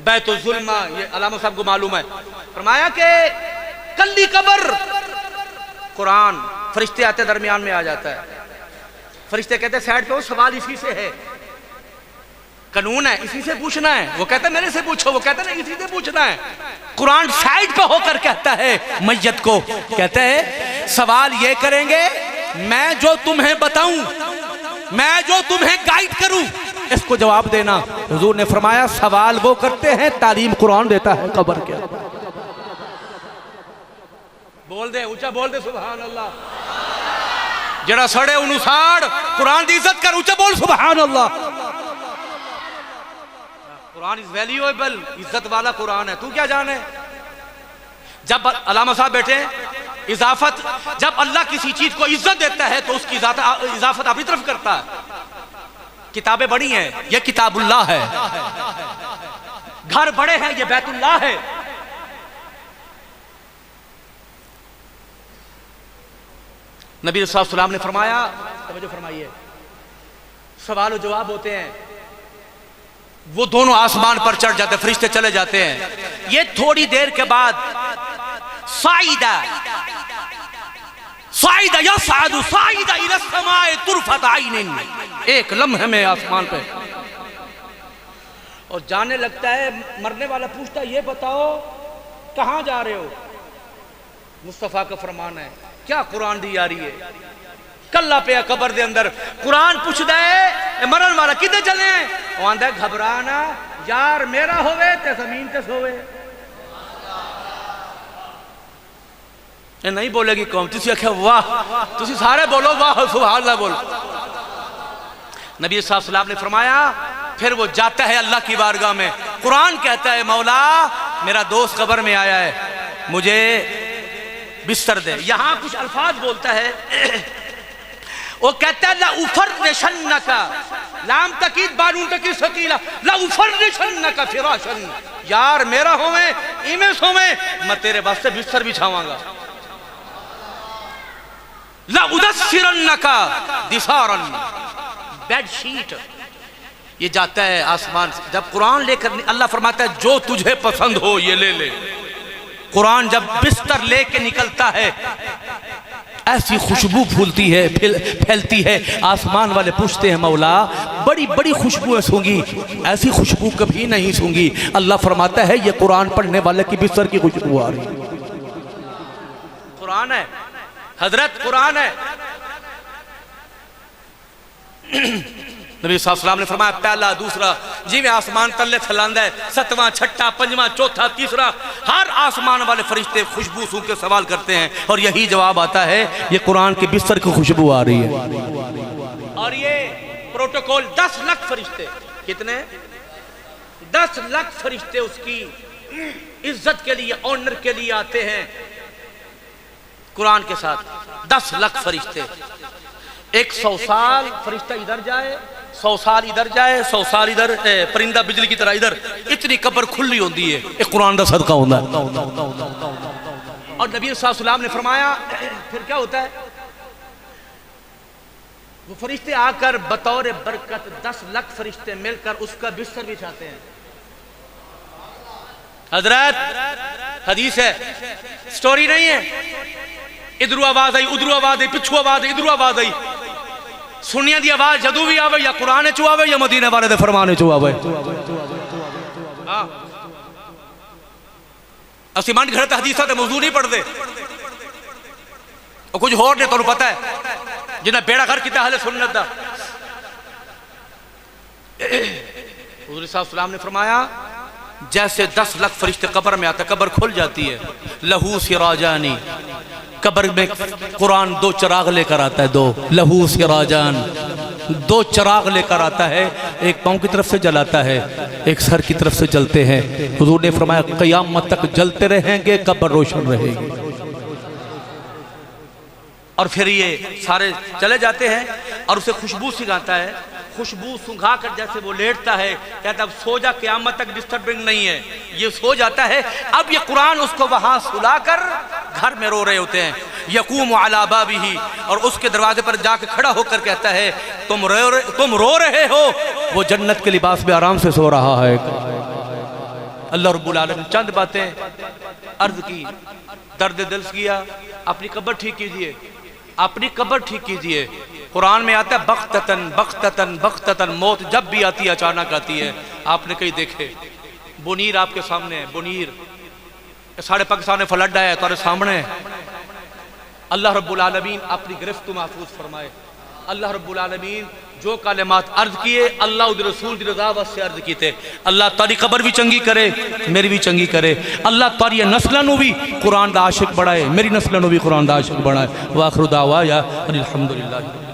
बैतुल जुल्मा, ये अलामा साहब को मालूम है। फरमाया कि कल्ली कब्र, कुरान फरिश्ते आते दरमियान में आ जाता है। फरिश्ते कहते हैं साइड पे हो, सवाल इसी से है, कानून है, इसी से पूछना है। वो कहता है मेरे से पूछो, वो कहता है इसी से पूछना है। कुरान साइड पे होकर कहता है मैयत को, कहता है सवाल ये करेंगे, मैं जो तुम्हें बताऊं, मैं जो तुम्हें गाइड करूं, इसको जवाब देना। हुजूर ने फरमाया सवाल वो करते हैं, तालीम कुरान देता है कब्र के। बोल दे, ऊंचा बोल दे सुभान अल्लाह। जरा सड़े अनुसार कुरान की इज्जत कर, ऊंचा बोल सुभान अल्लाह। कुरान इज वैल्यूएबल, इज्जत वाला कुरान है, तू क्या जाने। जब अलामा साहब बैठे, इजाफत, जब अल्लाह किसी चीज को इज्जत देता है तो उसकी इजाफत अपनी तरफ करता है। किताबें बड़ी हैं, ये किताबुल्लाह है। घर बड़े हैं, ये बैतुल्लाह है। नबी सल्लल्लाहु अलैहि वसल्लम ने फरमाया, तवज्जो फरमाइए, सवाल और जवाब होते हैं, वो दोनों आसमान पर चढ़ जाते, फरिश्ते चले जाते हैं। ये थोड़ी देर के बाद साइदा साइदा या सादु साइदा इला समाए तुरफत आइनिन, एक लम्हे में आसमान पे, और जाने लगता है। मरने वाला पूछता है ये बताओ कहां जा रहे हो? मुस्तफा का फरमान है, क्या कुरान दी आ रही है? कल्ला पे कब्र दे अंदर कुरान पूछदा है मरन वाला किधर चले हैं? वो आंदा घबराना यार मेरा होवे ते जमीन ते सोवे। ये नहीं बोलेगी कौम, तुसी आख्या वाह, तुसी सारे बोलो वाह सुभान अल्लाह बोल। नबी सल्लल्लाहु अलैहि वसल्लम ने फरमाया फिर वो जाता है अल्लाह की बारगाह में। कुरान कहता है मौला मेरा दोस्त कब्र में आया है, मुझे बिस्तर दे। यहां कुछ अल्फाज बोलता है, वो कहता है ला उफर्रिशन्नका, लाम तकीद बानून तकीद सकीला, ला उफर्रिशन्नका फिराशन, यार मेरा होवे इमे सोवे, मैं तेरे वास्ते बिस्तर बिछावांगा। ला उदस्सिरन्नका दिसारन, बेडशीट। ये जाता है आसमान से। जब कुरान लेकर अल्लाह फरमाता है जो तुझे पसंद हो ये ले ले। कुरान जब बिस्तर लेके निकलता है ऐसी खुशबू फूलती है, फैलती है। आसमान वाले पूछते हैं मौला बड़ी बड़ी खुशबुएं सूंघी, ऐसी खुशबू कभी नहीं सूंघी। अल्लाह फरमाता है ये कुरान पढ़ने वाले की बिस्तर की खुशबू आ रही है। कुरान है हजरत, कुरान है। नबी सल्लल्लाहु अलैहि वसल्लम ने फरमाया पहला दूसरा जिवें आसमान तले फैलांदा है, सतवां छठा पंजवां चौथा तीसरा, हर आसमान वाले फरिश्ते खुशबू सूंघ के सवाल करते हैं और यही जवाब आता है ये कुरान के बिस्तर की खुशबू आ रही है। और ये प्रोटोकॉल 10 लाख फरिश्ते, कितने 10 लाख फरिश्ते उसकी इज्जत के लिए, ऑनर के लिए आते हैं कुरान के साथ। 10 लाख फरिश्ते, 100 साल फरिश्ता इधर जाए, 100 साल इधर जाए, 100 साल इधर, परिंदा बिजली की तरह इधर, इतनी कब्र खुली होती है। एक कुरान का सदका होता है। और नबी सल्लल्लाहु अलैहि वसल्लम ने फरमाया फिर क्या होता है, वो फरिश्ते आकर बतौर बरकत 10 लाख फरिश्ते मिलकर उसका बिस्तर बिछाते हैं। हजरत हदीस है, स्टोरी नहीं है। इधरू आवाज आई, उधरू आवाज आई, पिछू आवाज आई, इधरू आवाज आई। सुनिया दी आवाज जदू भी आवे या कुरान चो आवे या मदीने वाले दे फरमाने चो आवे। हाँ असि मन घर हदीसा ते मौजू नहीं पढ़ते, कुछ होर ने तुहानू पता है जिन्हें बेड़ा घर किया हले सुन्नत दा। हुजूर सल्लल्लाहु ने फरमाया जैसे 10 लाख फरिश्ते कब्र में आते, कब्र खुल जाती है, लहू सिराजानी, कब्र में कुरान 2 चिराग लेकर आता है, 2 लहू सिराजान, 2 चिराग लेकर आता है, एक पाँव की तरफ से जलाता है, एक सर की तरफ से जलते हैं। हुजूर ने फरमाया क़यामत तक जलते रहेंगे, कब्र रोशन रहेगी। और फिर ये सारे चले जाते हैं और उसे खुशबू सिखाता है, खुशबू सुंघा कर जैसे वो लेटता है, कहता अब सो जा, क़यामत तक डिस्टर्बिंग नहीं है, ये सो जाता है। अब ये कुरान उसको वहां सुलाकर घर में रो रहे होते हैं, यकूम अला बाबिही, और उसके दरवाजे पर जाके खड़ा होकर कहता है तुम रो रहे हो, वो जन्नत के लिबास में आराम से सो रहा है। अल्लाह रब्बुल आलमीन चंद बातें अर्ज की, दर्द दिल किया, अपनी कब्र ठीक कीजिए, अपनी कब्र ठीक कीजिए। कुरान में आता है बख्ततन बख्ततन बख्ततन, मौत जब भी आती है अचानक आती है। आपने कहीं देखे बुनीर आपके सामने है, बुनीर साढ़े पाकिस्तान में फ्लड आया तुम्हारे सामने है। अल्लाह रब्बुल आलमीन अपनी गिरफ्त महफूज फरमाए। अल्लाह रब्बुल आलमीन जो कालिमात अर्ज किए अल्लाह उद रसूल दी रज़ा वास्ते अर्ज कीते। अल्लाह तारी कब्र भी चंगी करे, मेरी भी चंगी करे। अल्लाह तारी नस्लों भी कुरान दा आशिक बनाए, मेरी नस्लों भी कुरान दा आशिक बनाए। वाखिर दावा या अल्हम्दुलिल्लाह।